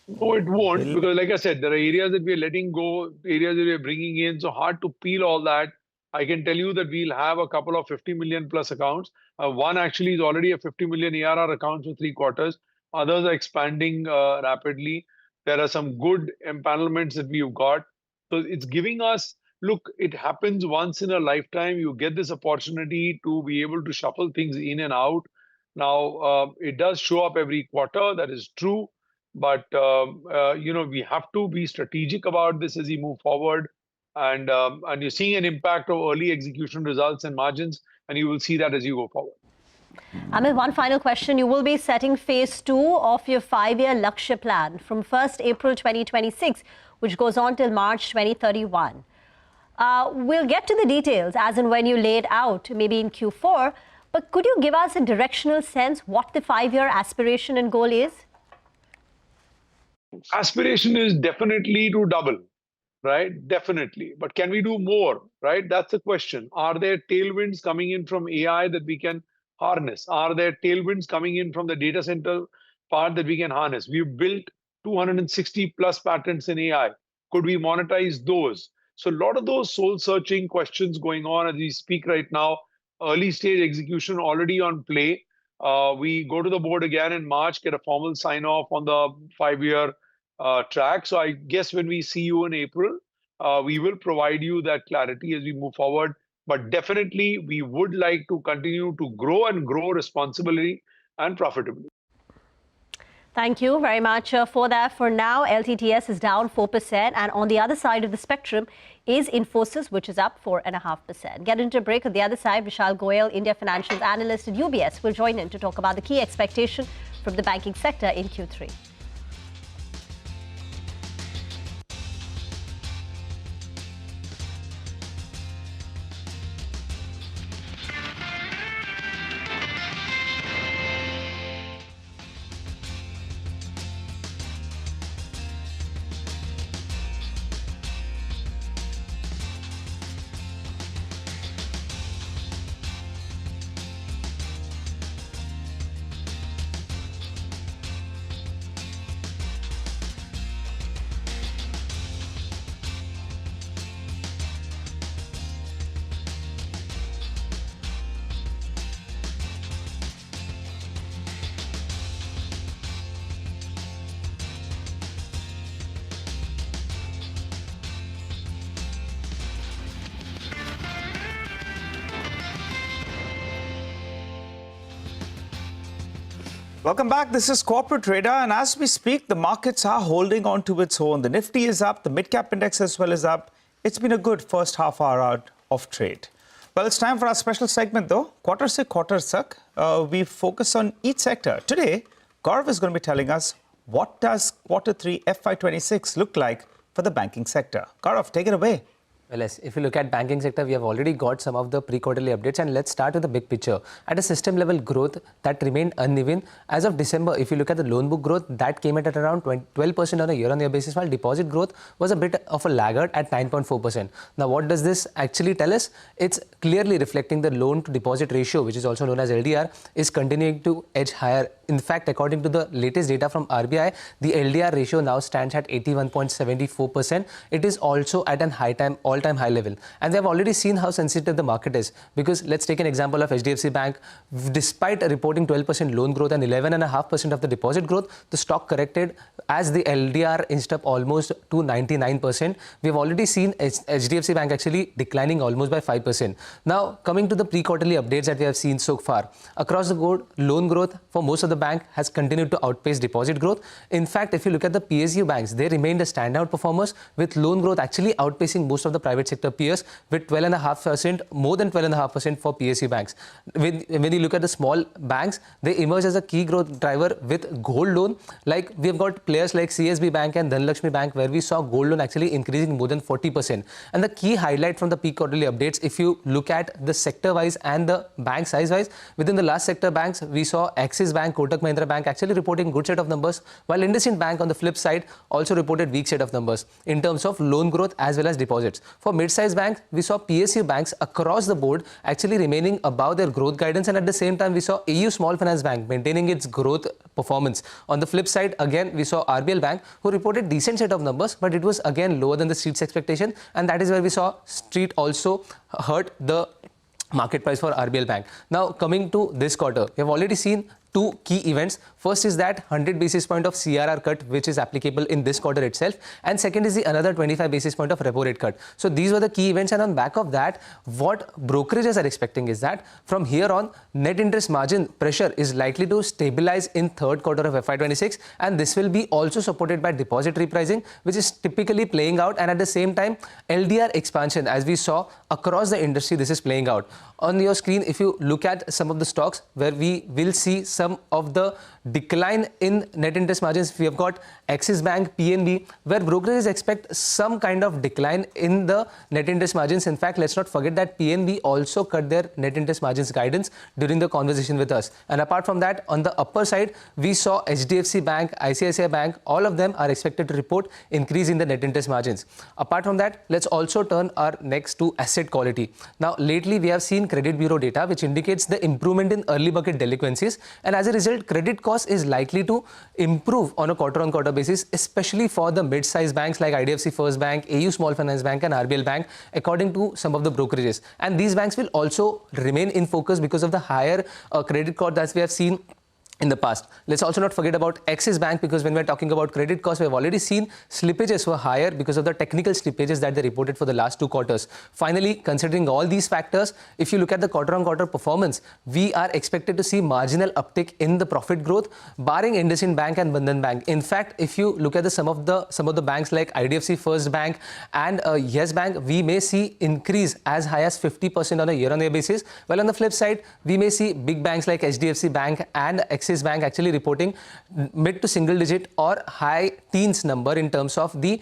No, it won't, because like I said, there are areas that we are letting go, areas that we are bringing in, so hard to peel all that. I can tell you that we'll have a couple of 50 million plus accounts. One actually is already a 50 million ARR account for 3 quarters. Others are expanding rapidly. There are some good empanelments that we've got. So it's giving us, look, it happens once in a lifetime. You get this opportunity to be able to shuffle things in and out. Now, it does show up every quarter. That is true. But, we have to be strategic about this as we move forward. And you're seeing an impact of early execution results and margins, and you will see that as you go forward. Amit, one final question. You will be setting phase 2 of your 5-year Lakshya plan from 1st April 2026, which goes on till March 2031. We'll get to the details as and when you lay it out, maybe in Q4. But could you give us a directional sense what the 5-year aspiration and goal is? Aspiration is definitely to double, right? Definitely. But can we do more, right? That's the question. Are there tailwinds coming in from AI that we can harness? Are there tailwinds coming in from the data center part that we can harness? We've built 260 plus patents in AI. Could we monetize those? So a lot of those soul-searching questions going on as we speak right now. Early stage execution already on play. We go to the board again in March, get a formal sign-off on the 5-year track. So I guess when we see you in April, we will provide you that clarity as we move forward. But definitely, we would like to continue to grow and grow responsibly and profitably. Thank you very much for that. For now, LTTS is down 4%. And on the other side of the spectrum is Infosys, which is up 4.5%. Get into a break. On the other side, Vishal Goyal, India Financials Analyst at UBS, will join in to talk about the key expectation from the banking sector in Q3. Welcome back. This is Corporate Radar, and as we speak, the markets are holding on to its own. The Nifty is up, the mid-cap index as well is up. It's been a good first half hour out of trade. Well, it's time for our special segment, though. Quarter se quarter sak. We focus on each sector. Today, Gaurav is going to be telling us what does Quarter 3 FY26 look like for the banking sector. Gaurav, take it away. Well, yes, if you look at banking sector, we have already got some of the pre-quarterly updates, and let's start with the big picture. At a system level growth that remained uneven. As of December, if you look at the loan book growth, that came at around 12% on a year-on-year basis, while deposit growth was a bit of a laggard at 9.4%. Now, what does this actually tell us? It's clearly reflecting the loan to deposit ratio, which is also known as LDR, is continuing to edge higher. In fact, according to the latest data from RBI, the LDR ratio now stands at 81.74%. It is also at an all-time high level. And they have already seen how sensitive the market is. Because let's take an example of HDFC Bank. Despite reporting 12% loan growth and 11.5% of the deposit growth, the stock corrected as the LDR inched up almost to 99%. We've already seen HDFC Bank actually declining almost by 5%. Now, coming to the pre-quarterly updates that we have seen so far. Across the board, loan growth for most of the bank has continued to outpace deposit growth. In fact, if you look at the PSU banks, they remained the standout performers, with loan growth actually outpacing most of the private sector peers with 12.5%, more than 12.5% for PSU banks. When you look at the small banks, they emerge as a key growth driver with gold loan. Like we have got players like CSB Bank and Dhanlaxmi Bank, where we saw gold loan actually increasing more than 40%. And the key highlight from the peak quarterly updates, if you look at the sector-wise and the bank size-wise, within the last sector banks, we saw Axis Bank, Kotak Mahindra Bank actually reporting good set of numbers, while IndusInd Bank on the flip side also reported weak set of numbers in terms of loan growth as well as deposits. For mid-sized banks, we saw PSU banks across the board actually remaining above their growth guidance, and at the same time we saw AU Small Finance Bank maintaining its growth performance. On the flip side, again we saw RBL Bank, who reported decent set of numbers, but it was again lower than the street's expectation, and that is where we saw street also hurt the market price for RBL Bank. Now, coming to this quarter, we have already seen two key events. First is that 100 basis point of CRR cut, which is applicable in this quarter itself. And second is the another 25 basis point of repo rate cut. So these were the key events. And on back of that, what brokerages are expecting is that from here on, net interest margin pressure is likely to stabilize in third quarter of FY26. And this will be also supported by deposit repricing, which is typically playing out. And at the same time, LDR expansion, as we saw across the industry, this is playing out. On your screen, if you look at some of the stocks where we will see some of the decline in net interest margins, we have got Axis Bank, PNB, where brokerages expect some kind of decline in the net interest margins. In fact, let's not forget that PNB also cut their net interest margins guidance during the conversation with us. And apart from that, on the upper side, we saw HDFC Bank, ICICI Bank, all of them are expected to report increase in the net interest margins. Apart from that, let's also turn our next to asset quality. Now, lately we have seen credit bureau data, which indicates the improvement in early bucket delinquencies. And as a result, credit cost is likely to improve on a quarter-on-quarter basis, especially for the mid-sized banks like IDFC First Bank, AU Small Finance Bank and RBL Bank, according to some of the brokerages. And these banks will also remain in focus because of the higher credit cost that we have seen in the past. Let's also not forget about Axis Bank, because when we're talking about credit costs, we have already seen slippages were higher because of the technical slippages that they reported for the last 2 quarters. Finally, considering all these factors, if you look at the quarter-on-quarter performance, we are expected to see marginal uptick in the profit growth, barring IndusInd Bank and Bandhan Bank. In fact, if you look at some of the banks like IDFC First Bank and Yes Bank, we may see increase as high as 50% on a year-on-year basis. While on the flip side, we may see big banks like HDFC Bank and Axis Bank actually reporting mid to single digit or high teens number in terms of the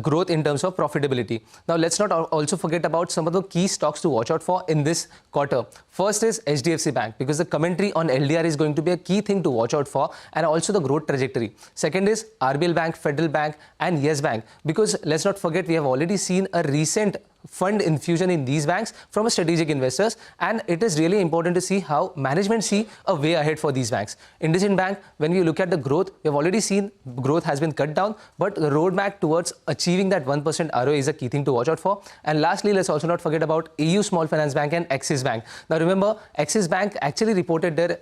growth in terms of profitability. Now, let's not also forget about some of the key stocks to watch out for in this quarter. First is HDFC Bank, because the commentary on LDR is going to be a key thing to watch out for, and also the growth trajectory. Second is RBL Bank, Federal Bank and Yes Bank, because let's not forget we have already seen a recent fund infusion in these banks from strategic investors, and it is really important to see how management see a way ahead for these banks. IndusInd Bank, when we look at the growth, we have already seen growth has been cut down, but the roadmap towards achieving that 1% ROA is a key thing to watch out for. And lastly, let's also not forget about AU Small Finance Bank and Axis Bank. Now remember, Axis Bank actually reported their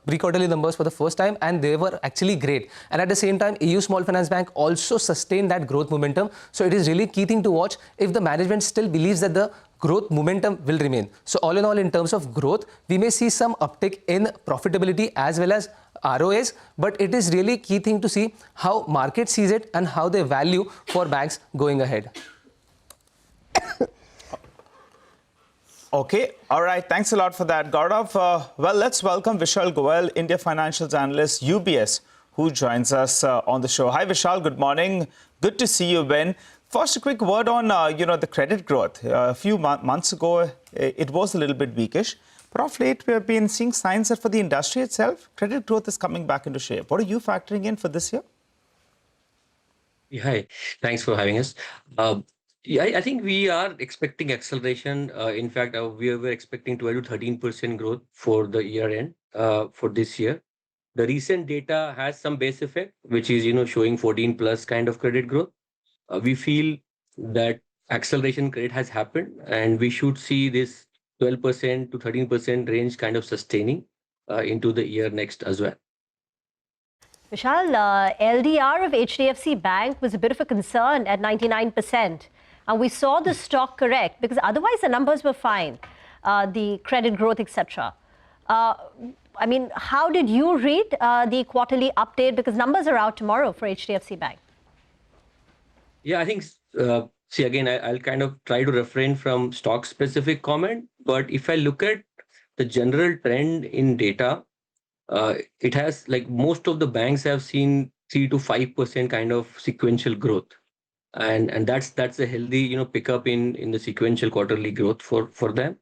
pre-quarterly numbers for the first time, and they were actually great. And at the same time, AU Small Finance Bank also sustained that growth momentum. So it is really key thing to watch if the management still believes that the growth momentum will remain. So all in all, in terms of growth, we may see some uptick in profitability as well as ROAs, but it is really key thing to see how market sees it and how they value for banks going ahead. Okay. All right. Thanks a lot for that, Gaurav. Well, let's welcome Vishal Goel, India Financials Analyst, UBS, who joins us on the show. Hi, Vishal. Good morning. Good to see you, Ben. First, a quick word on the credit growth. A few months ago, it was a little bit weakish. But of late, we have been seeing signs that for the industry itself, credit growth is coming back into shape. What are you factoring in for this year? Yeah, hi, thanks for having us. Yeah, I think we are expecting acceleration. In fact, we were expecting 12 to 13% growth for the year end for this year. The recent data has some base effect, which is showing 14 plus kind of credit growth. We feel that acceleration credit has happened, and we should see this 12% to 13% range kind of sustaining into the year next as well. Vishal, LDR of HDFC Bank was a bit of a concern at 99%. And we saw the stock correct because otherwise the numbers were fine, the credit growth, etc. I mean, how did you read the quarterly update? Because numbers are out tomorrow for HDFC Bank. Yeah, I think, see, again, I'll kind of try to refrain from stock-specific comment. But if I look at the general trend in data, it has, like most of the banks have seen 3 to 5% kind of sequential growth. And that's a healthy, pickup in the sequential quarterly growth for them.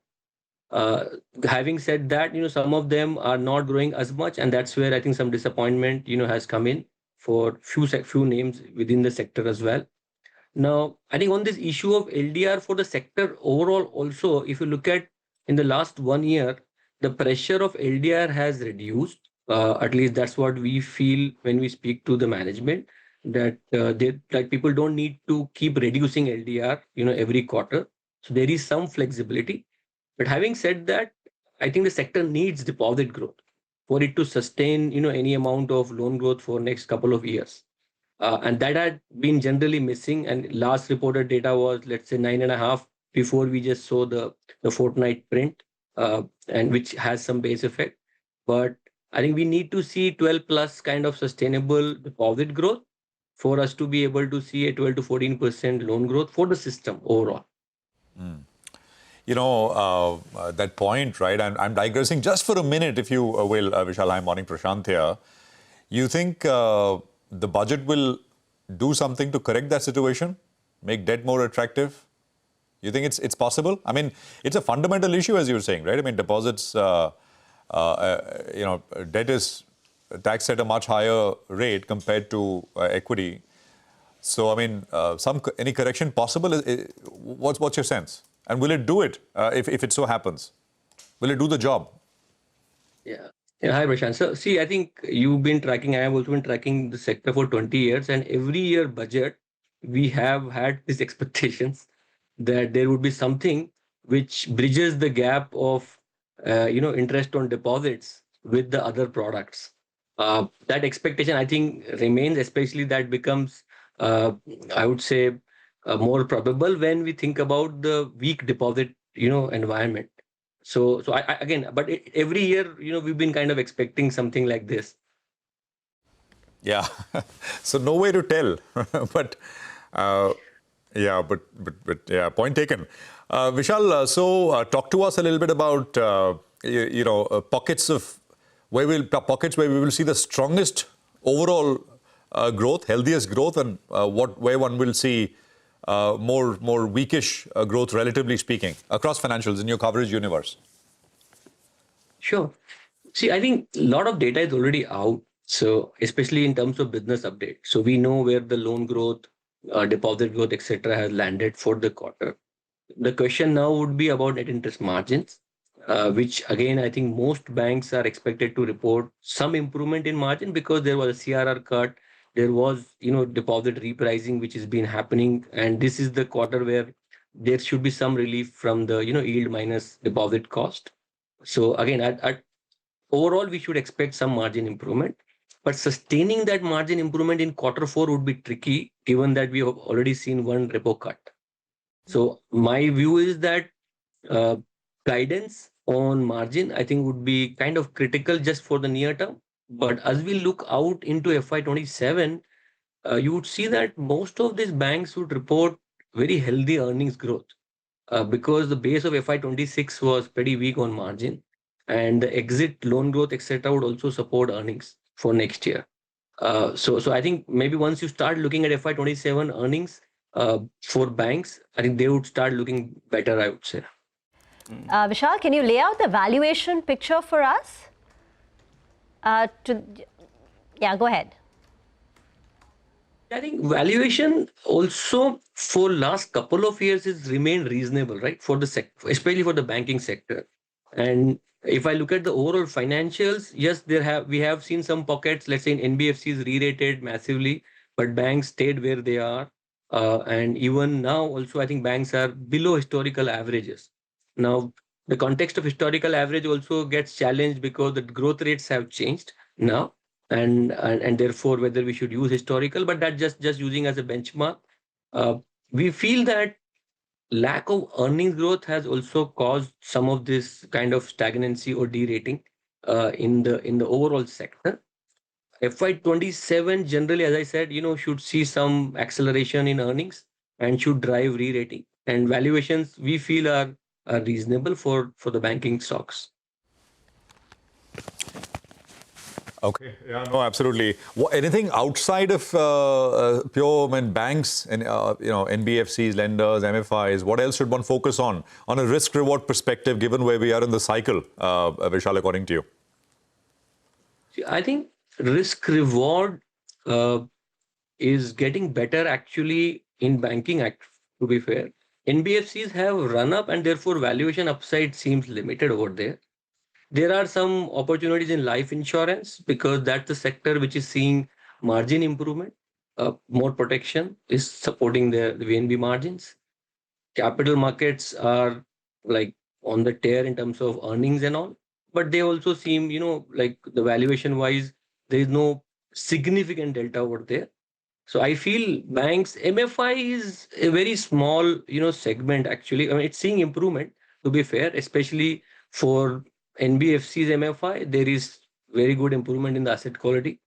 Having said that, some of them are not growing as much. And that's where I think some disappointment, has come in for few names within the sector as well. Now, I think on this issue of LDR for the sector overall also, if you look at in the last 1 year, the pressure of LDR has reduced. At least that's what we feel when we speak to the management, that that people don't need to keep reducing LDR, every quarter. So there is some flexibility. But having said that, I think the sector needs deposit growth for it to sustain, any amount of loan growth for next couple of years. And that had been generally missing. And last reported data was, let's say, 9.5 before we just saw the fortnight print, and which has some base effect. But I think we need to see 12 plus kind of sustainable deposit growth for us to be able to see a 12 to 14% loan growth for the system overall. That point, right? I'm digressing just for a minute, if you will, Vishal. Hi, morning, Prashant here. You think the budget will do something to correct that situation, make debt more attractive? You think it's possible? I mean, it's a fundamental issue, as you were saying, right? I mean, deposits, debt is taxed at a much higher rate compared to equity. So, I mean, any correction possible? What's your sense? And will it do it if it so happens? Will it do the job? Yeah. Hi, Prashant. So, see, I think you've been tracking, I have also been tracking the sector for 20 years. And every year budget, we have had these expectations that there would be something which bridges the gap of, interest on deposits with the other products. That expectation, I think, remains, especially that becomes, I would say, more probable when we think about the weak deposit, environment. So but every year, we've been kind of expecting something like this. Yeah. So no way to tell, but point taken. Vishal, so talk to us a little bit about pockets where we will see the strongest overall growth, healthiest growth, and where one will see more weakish growth, relatively speaking, across financials in your coverage universe. Sure. See, I think a lot of data is already out. So especially in terms of business update. So we know where the loan growth, deposit growth, etc. has landed for the quarter. The question now would be about net interest margins, which again, I think most banks are expected to report some improvement in margin because there was a CRR cut. There was, deposit repricing, which has been happening. And this is the quarter where there should be some relief from the, yield minus deposit cost. So again, at overall, we should expect some margin improvement. But sustaining that margin improvement in Q4 would be tricky, given that we have already seen one repo cut. So my view is that guidance on margin, I think, would be kind of critical just for the near term. But as we look out into FY27, you would see that most of these banks would report very healthy earnings growth because the base of FY26 was pretty weak on margin, and the exit loan growth, etc., would also support earnings for next year. So I think maybe once you start looking at FY27 earnings, for banks, I think they would start looking better, I would say. Vishal, can you lay out the valuation picture for us? Yeah, go ahead. I think valuation also for last couple of years has remained reasonable, right? For the sector, especially for the banking sector. And if I look at the overall financials, yes, we have seen some pockets. Let's say in NBFCs re-rated massively, but banks stayed where they are. And even now, also I think banks are below historical averages. Now, the context of historical average also gets challenged because the growth rates have changed now, and therefore whether we should use historical, but that just using as a benchmark. Uh, we feel that lack of earnings growth has also caused some of this kind of stagnancy or derating in the overall sector. FY27 generally, as I said, should see some acceleration in earnings and should drive re-rating. And valuations we feel are reasonable for the banking stocks. Okay. Yeah, no, absolutely. Anything outside of pure banks and NBFCs, lenders, MFIs? What else should one focus on a risk-reward perspective, given where we are in the cycle, Vishal, according to you? I think risk-reward is getting better actually in banking. To be fair, NBFCs have run up, and therefore valuation upside seems limited over there. There are some opportunities in life insurance because that's the sector which is seeing margin improvement. More protection is supporting the VNB margins. Capital markets are like on the tear in terms of earnings and all, but they also seem, like the valuation wise, there is no significant delta over there. So I feel banks, MFI is a very small, segment actually. I mean, it's seeing improvement, to be fair, especially for NBFCs, MFI. There is very good improvement in the asset quality.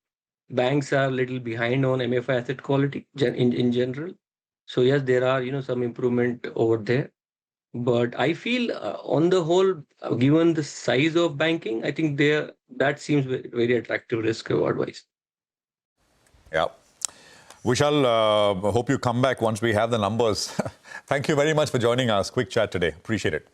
Banks are a little behind on MFI asset quality in general. So yes, there are, some improvement over there. But I feel on the whole, given the size of banking, I think that seems very, very attractive risk reward wise. Yeah. Vishal, hope you come back once we have the numbers. Thank you very much for joining us. Quick chat today. Appreciate it.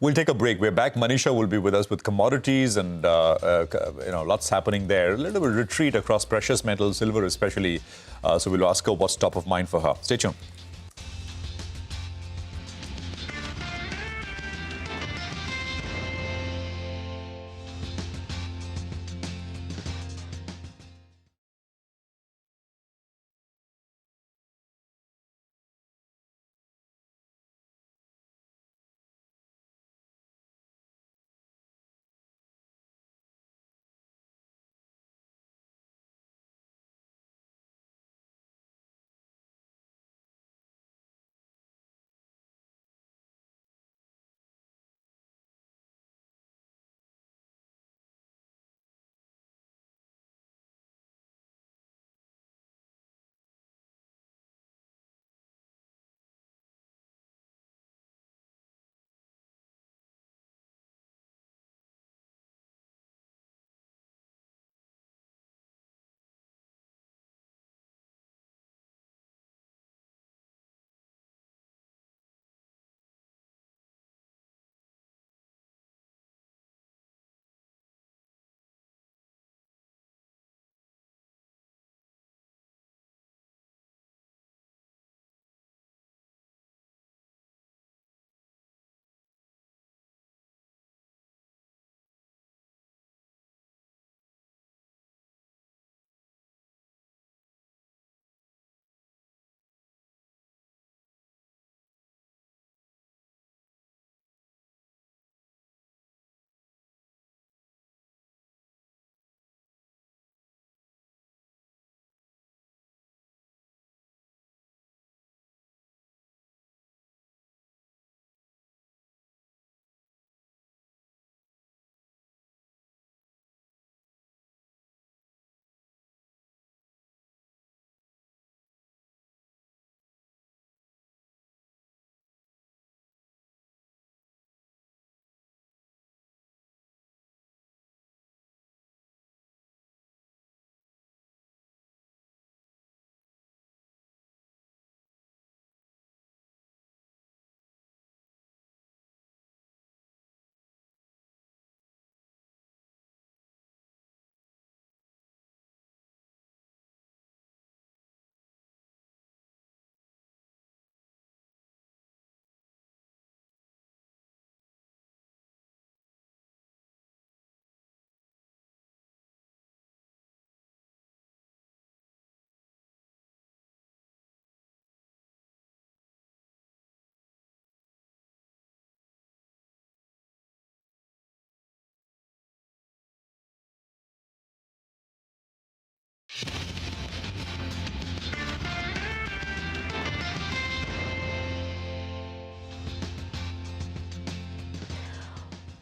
We'll take a break. We're back. Manisha will be with us with commodities and lots happening there. A little bit of retreat across precious metals, silver especially. So we'll ask her what's top of mind for her. Stay tuned.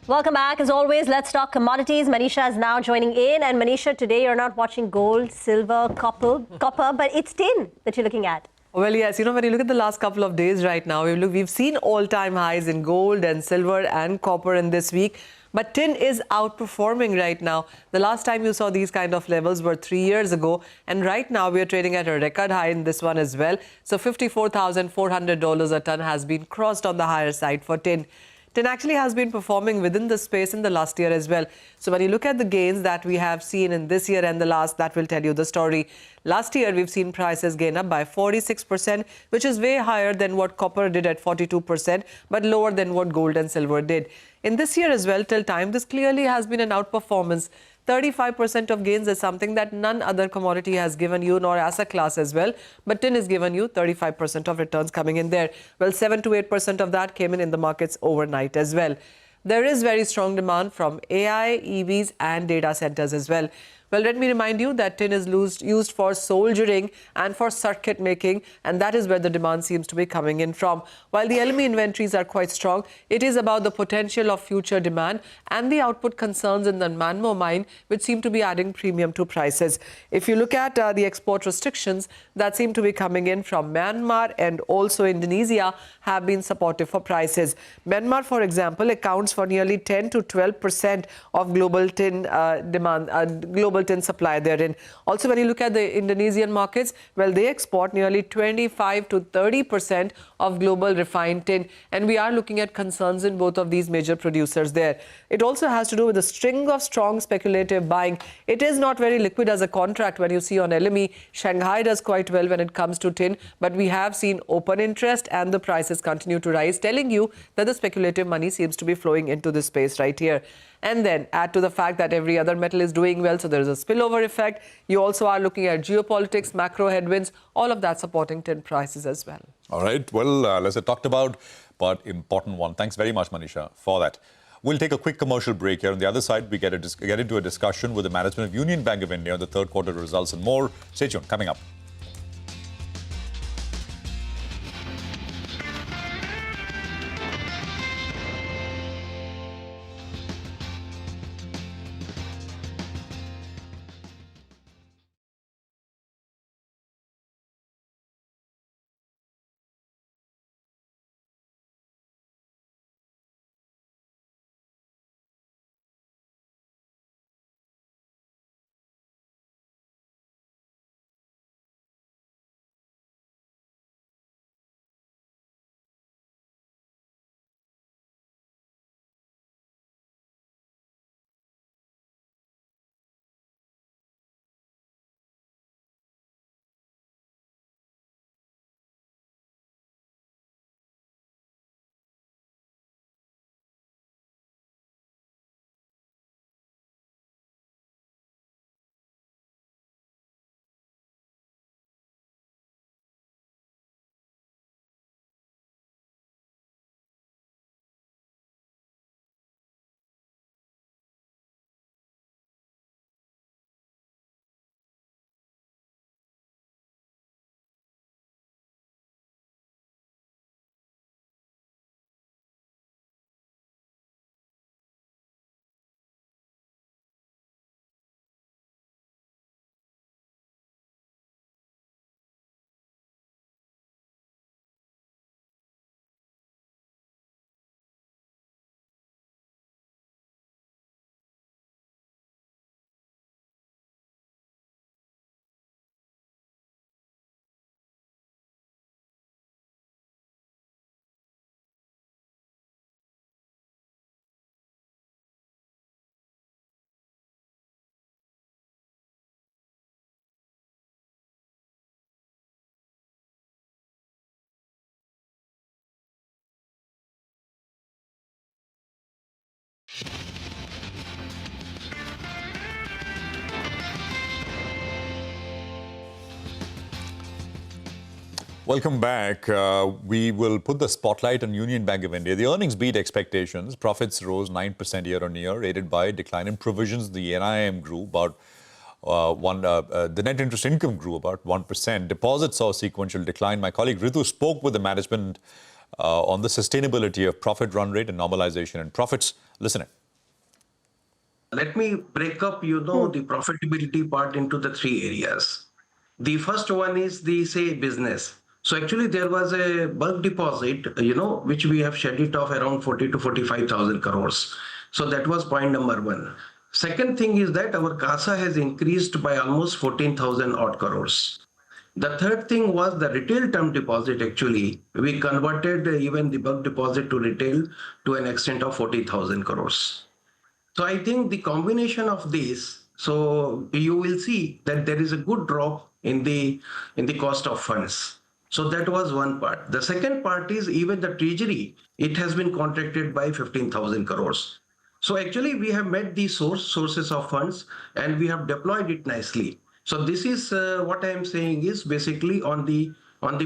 Welcome back. As always, let's talk commodities. Manisha is now joining in. And Manisha, today you're not watching gold, silver, copper, but it's tin that you're looking at. Well, yes, when you look at the last couple of days right now, we've seen all-time highs in gold and silver and copper in this week. But tin is outperforming right now. The last time you saw these kind of levels were 3 years ago. And right now we are trading at a record high in this one as well. So $54,400 a ton has been crossed on the higher side for tin. Tin actually has been performing within the space in the last year as well. So when you look at the gains that we have seen in this year and the last, that will tell you the story. Last year, we've seen prices gain up by 46%, which is way higher than what copper did at 42%, but lower than what gold and silver did. In this year as well, till time, this clearly has been an outperformance. 35% of gains is something that none other commodity has given you, nor asset class as well. But tin has given you 35% of returns coming in there. Well, 7 to 8% of that came in the markets overnight as well. There is very strong demand from AI, EVs and data centers as well. Well, let me remind you that tin is used for soldering and for circuit making, and that is where the demand seems to be coming in from. While the LME inventories are quite strong, it is about the potential of future demand and the output concerns in the Myanmar mine, which seem to be adding premium to prices. If you look at the export restrictions that seem to be coming in from Myanmar and also Indonesia have been supportive for prices. Myanmar, for example, accounts for nearly 10 to 12% of global tin global tin supply therein. Also, when you look at the Indonesian markets, well, they export nearly 25 to 30% of global refined tin, and we are looking at concerns in both of these major producers there. It also has to do with a string of strong speculative buying. It is not very liquid as a contract when you see on LME. Shanghai does quite well when it comes to tin, but we have seen open interest and the prices continue to rise, telling you that the speculative money seems to be flowing into this space right here. And then add to the fact that every other metal is doing well, so there is a spillover effect. You also are looking at geopolitics, macro headwinds, all of that supporting tin prices as well. All right. Well, less talked about, but important one. Thanks very much, Manisha, for that. We'll take a quick commercial break here. On the other side, we get into a discussion with the management of Union Bank of India on the third quarter results and more. Stay tuned. Coming up. Welcome back. We will put the spotlight on Union Bank of India. The earnings beat expectations. Profits rose 9% year-on-year, aided by a decline in provisions. The NIM grew about the net interest income grew about 1%. Deposits saw a sequential decline. My colleague Ritu spoke with the management on the sustainability of profit run rate and normalization and profits. Listen in. Let me break up, the profitability part into the three areas. The first one is the, say, business. So actually there was a bulk deposit, which we have shed it off around 40 to 45,000 crores. So that was point number one. Second thing is that our CASA has increased by almost 14,000 odd crores. The third thing was the retail term deposit. Actually, we converted even the bulk deposit to retail to an extent of 40,000 crores. So I think the combination of this, so you will see that there is a good drop in the cost of funds. So that was one part. The second part is even the treasury, it has been contracted by 15,000 crores. So actually we have met the sources of funds and we have deployed it nicely. So this is what I am saying is basically on the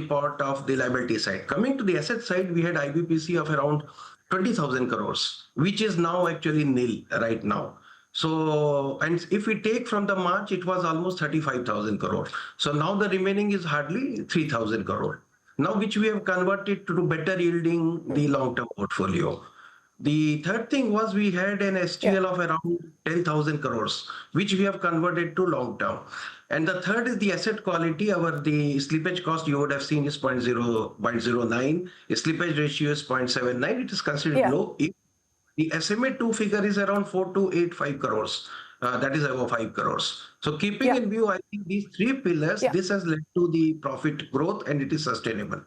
part of the liability side. Coming to the asset side, we had IBPC of around 20,000 crores, which is now actually nil right now. So, and if we take from the March, it was almost 35,000 crore. So now the remaining is hardly 3,000 crore. Now, which we have converted to better yielding the long-term portfolio. The third thing was we had an STL of around 10,000 crores, which we have converted to long-term. And the third is the asset quality. The slippage cost you would have seen is 0.09. The slippage ratio is 0.79. It is considered low. The SMA2 figure is around 4285 crores. That is above 5 crores. So keeping in view, I think these three pillars, this has led to the profit growth and it is sustainable.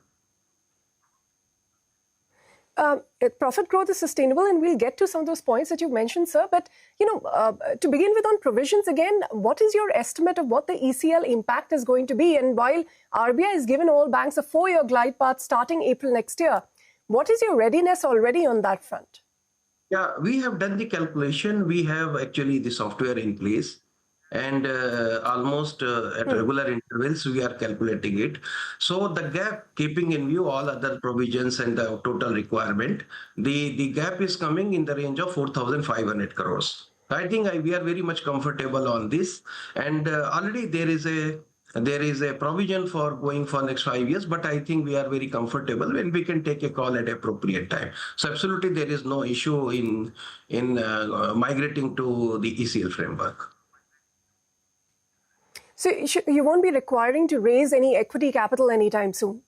Profit growth is sustainable, and we'll get to some of those points that you mentioned, sir. But, to begin with on provisions again, what is your estimate of what the ECL impact is going to be? And while RBI has given all banks a 4-year glide path starting April next year, what is your readiness already on that front? Yeah, we have done the calculation. We have actually the software in place. And almost at regular intervals, we are calculating it. So the gap, keeping in view all other provisions and the total requirement, the gap is coming in the range of 4,500 crores. I think we are very much comfortable on this. And already there is a provision for going for next 5 years, but I think we are very comfortable and we can take a call at appropriate time. So absolutely there is no issue in migrating to the ECL framework. So you won't be requiring to raise any equity capital anytime soon?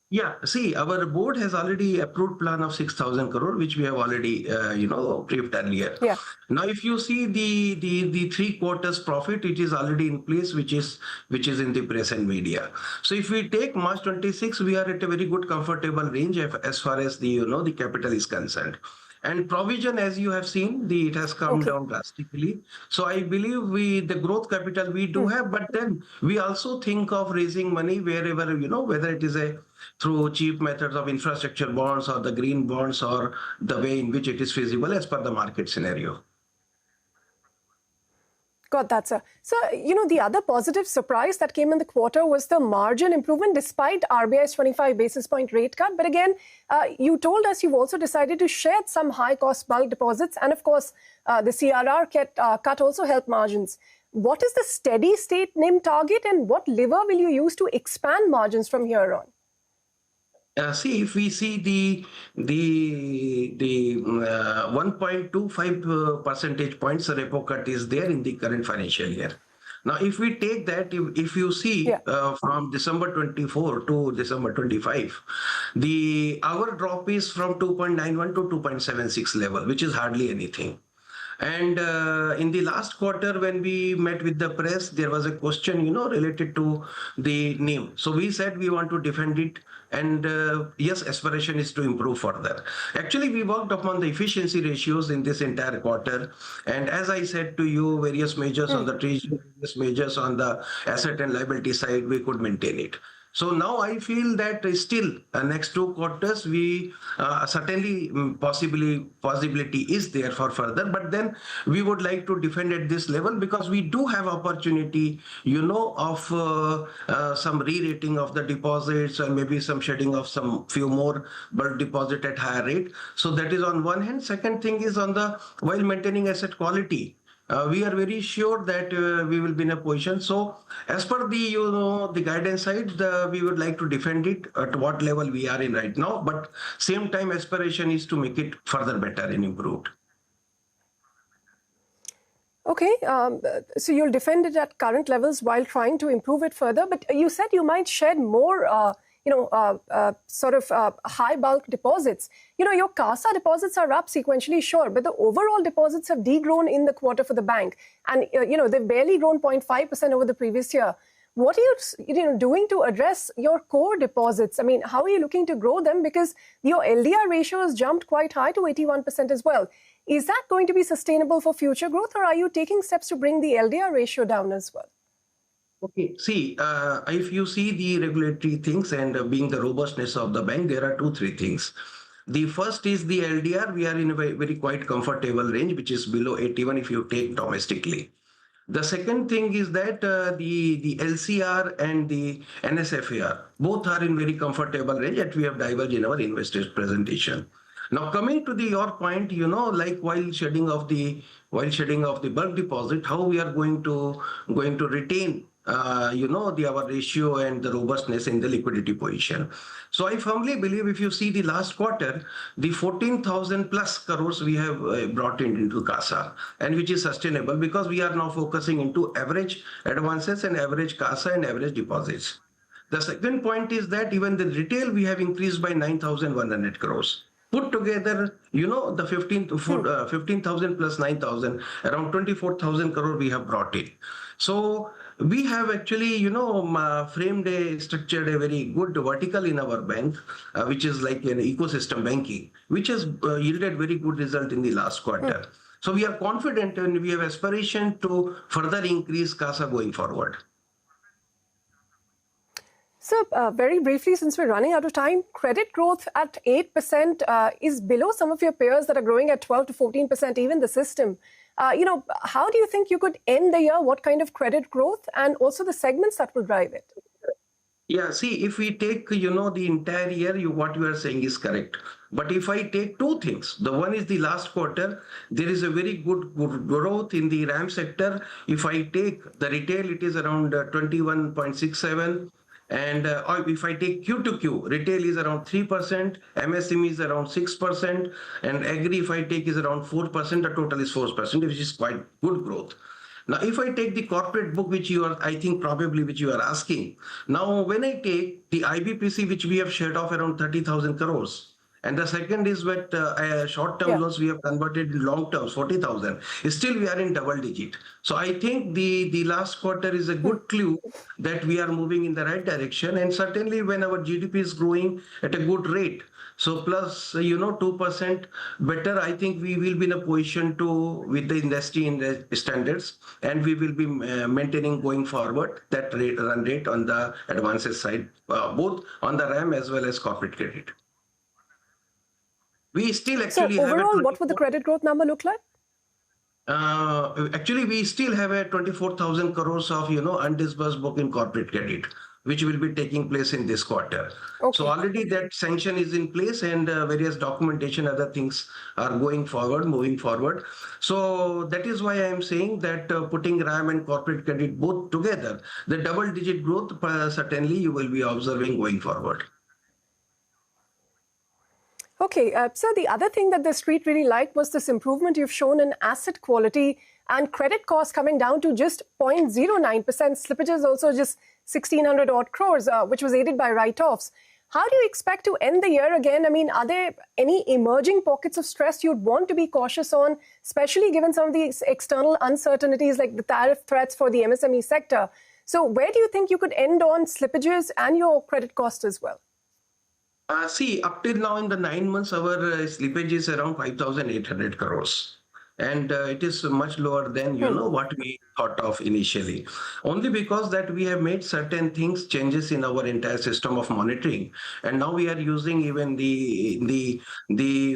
Yeah, see, our board has already approved plan of 6,000 crore, which we have already, briefed earlier. Yeah. Now, if you see the 3 quarters profit, it is already in place, which is in the press and media. So if we take March 26, we are at a very good, comfortable range as far as the capital is concerned. And provision, as you have seen, it has come down drastically. So I believe the growth capital we do have, but then we also think of raising money wherever, whether it is through cheap methods of infrastructure bonds or the green bonds or the way in which it is feasible as per the market scenario. Got that, sir. So, the other positive surprise that came in the quarter was the margin improvement despite RBI's 25 basis point rate cut. But again, you told us you've also decided to shed some high-cost bulk deposits. And of course, the CRR cut also helped margins. What is the steady state NIM target and what lever will you use to expand margins from here on? See, if we see the 1.25 percentage points repo cut is there in the current financial year. Now, if we take that, if you see from December 24 to December 25, our drop is from 2.91 to 2.76 level, which is hardly anything. And in the last quarter, when we met with the press, there was a question, related to the NIM. So we said we want to defend it. And yes, aspiration is to improve further. Actually, we worked upon the efficiency ratios in this entire quarter. And as I said to you, various measures on the treasury, various measures on the asset and liability side, we could maintain it. So now I feel that still next 2 quarters, we certainly possibility is there for further, but then we would like to defend at this level because we do have opportunity, of some re-rating of the deposits and maybe some shedding of some few more bulk deposit at higher rate. So that is on one hand. Second thing is while maintaining asset quality. we are very sure that we will be in a position. So as per the the guidance side, we would like to defend it at what level we are in right now, but same time aspiration is to make it further better and improved. Okay, so you'll defend it at current levels while trying to improve it further. But you said you might shed more, high bulk deposits. Your CASA deposits are up sequentially, sure, but the overall deposits have degrown in the quarter for the bank, and they've barely grown 0.5% over the previous year. What are you doing to address your core deposits? I mean, how are you looking to grow them? Because your LDR ratio has jumped quite high to 81% as well. Is that going to be sustainable for future growth, or are you taking steps to bring the LDR ratio down as well? Okay, see, if you see the regulatory things and being the robustness of the bank, there are 2-3 things. The first is the LDR. We are in a very quite comfortable range, which is below 81 if you take domestically. The second thing is that the LCR and the NSFAR, both are in very comfortable range that we have diverged in our investors presentation. Now coming to your point, like while shedding of the bulk deposit, how we are going to retain our ratio and the robustness in the liquidity position. So I firmly believe if you see the last quarter, the 14,000 plus crores we have brought into CASA, and which is sustainable because we are now focusing into average advances and average CASA and average deposits. The second point is that even the retail we have increased by 9,100 crores. Put together, the 15,000 plus 9,000, around 24,000 crore we have brought in. So we have actually, structured a very good vertical in our bank, which is like an ecosystem banking, which has yielded very good result in the last quarter. So we are confident and we have aspiration to further increase CASA going forward. So very briefly, since we're running out of time, credit growth at 8% is below some of your peers that are growing at 12 to 14%, even the system. How do you think you could end the year? What kind of credit growth and also the segments that will drive it? Yeah, see, if we take, the entire year, what you are saying is correct. But if I take two things, the one is the last quarter, there is a very good growth in the RAM sector. If I take the retail, it is around 21.67. And if I take Q to Q, retail is around 3%, MSME is around 6%, and agri, if I take, is around 4%, the total is 4%, which is quite good growth. Now, if I take the corporate book, which you are asking, now when I take the IBPC, which we have shared off around 30,000 crores, and the second is what short-term loans we have converted in long-term, 40,000. Still, we are in double digit. So I think the last quarter is a good clue that we are moving in the right direction. And certainly when our GDP is growing at a good rate, so plus, 2% better, I think we will be in a position to, with the industry standards, and we will be maintaining going forward that run rate on the advances side, both on the RAM as well as corporate credit. We still actually so overall, what would the credit growth number look like? Actually, we still have a 24,000 crores of, undisbursed book in corporate credit, which will be taking place in this quarter. Okay. So already that sanction is in place and various documentation, other things are moving forward. So that is why I am saying that putting RAM and corporate credit both together, the double-digit growth certainly you will be observing going forward. Okay, so the other thing that the street really liked was this improvement you've shown in asset quality and credit costs coming down to just 0.09%. Slippages also just 1,600 odd crores, which was aided by write-offs. How do you expect to end the year again? I mean, are there any emerging pockets of stress you'd want to be cautious on, especially given some of these external uncertainties like the tariff threats for the MSME sector? So where do you think you could end on slippages and your credit cost as well? See, up till now in the 9 months, our slippage is around 5,800 crores. And it is much lower than, what we thought of initially. Only because that we have made certain changes in our entire system of monitoring. And now we are using even the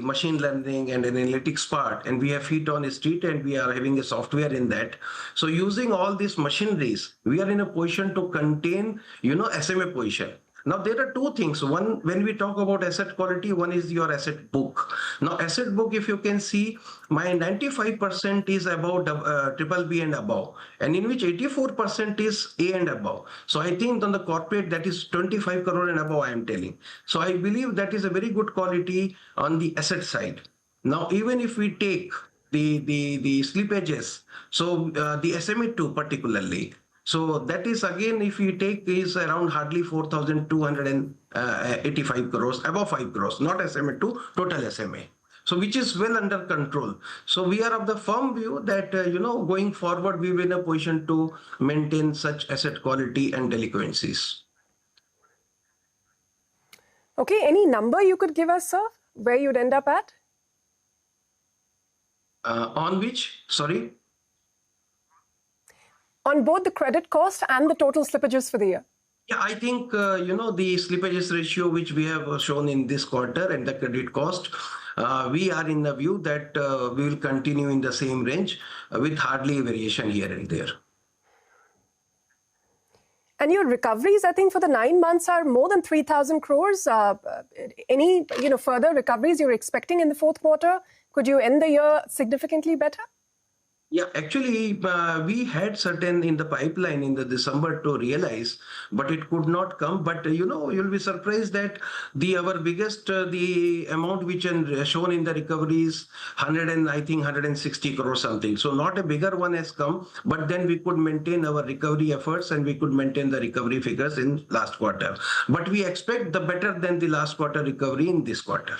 machine learning and analytics part. And we have feet on the street and we are having a software in that. So using all these machineries, we are in a position to contain, SMA position. Now, there are two things. One, when we talk about asset quality, one is your asset book. Now, asset book, if you can see, my 95% is about triple B and above, and in which 84% is A and above. So I think on the corporate, that is 25 crore and above, I am telling. So I believe that is a very good quality on the asset side. Now, even if we take the slippages, so the SMA2 particularly, so that is again, if you take, is around hardly 4,285 crores, above 5 crores, not SMA2, total SMA. So which is well under control. So we are of the firm view that, going forward, we will be in a position to maintain such asset quality and delinquencies. Okay, any number you could give us, sir, where you'd end up at? On which, sorry? On both the credit cost and the total slippages for the year. Yeah, I think, the slippages ratio, which we have shown in this quarter, and the credit cost, we are in the view that we will continue in the same range with hardly variation here and there. And your recoveries, I think, for the 9 months are more than 3,000 crores. Any further recoveries you're expecting in the fourth quarter? Could you end the year significantly better? Yeah, actually, we had certain in the pipeline in the December to realize, but it could not come. But you'll be surprised that our biggest the amount which is shown in the recovery is 160 crore something. So not a bigger one has come, but then we could maintain our recovery efforts and we could maintain the recovery figures in last quarter. But we expect the better than the last quarter recovery in this quarter.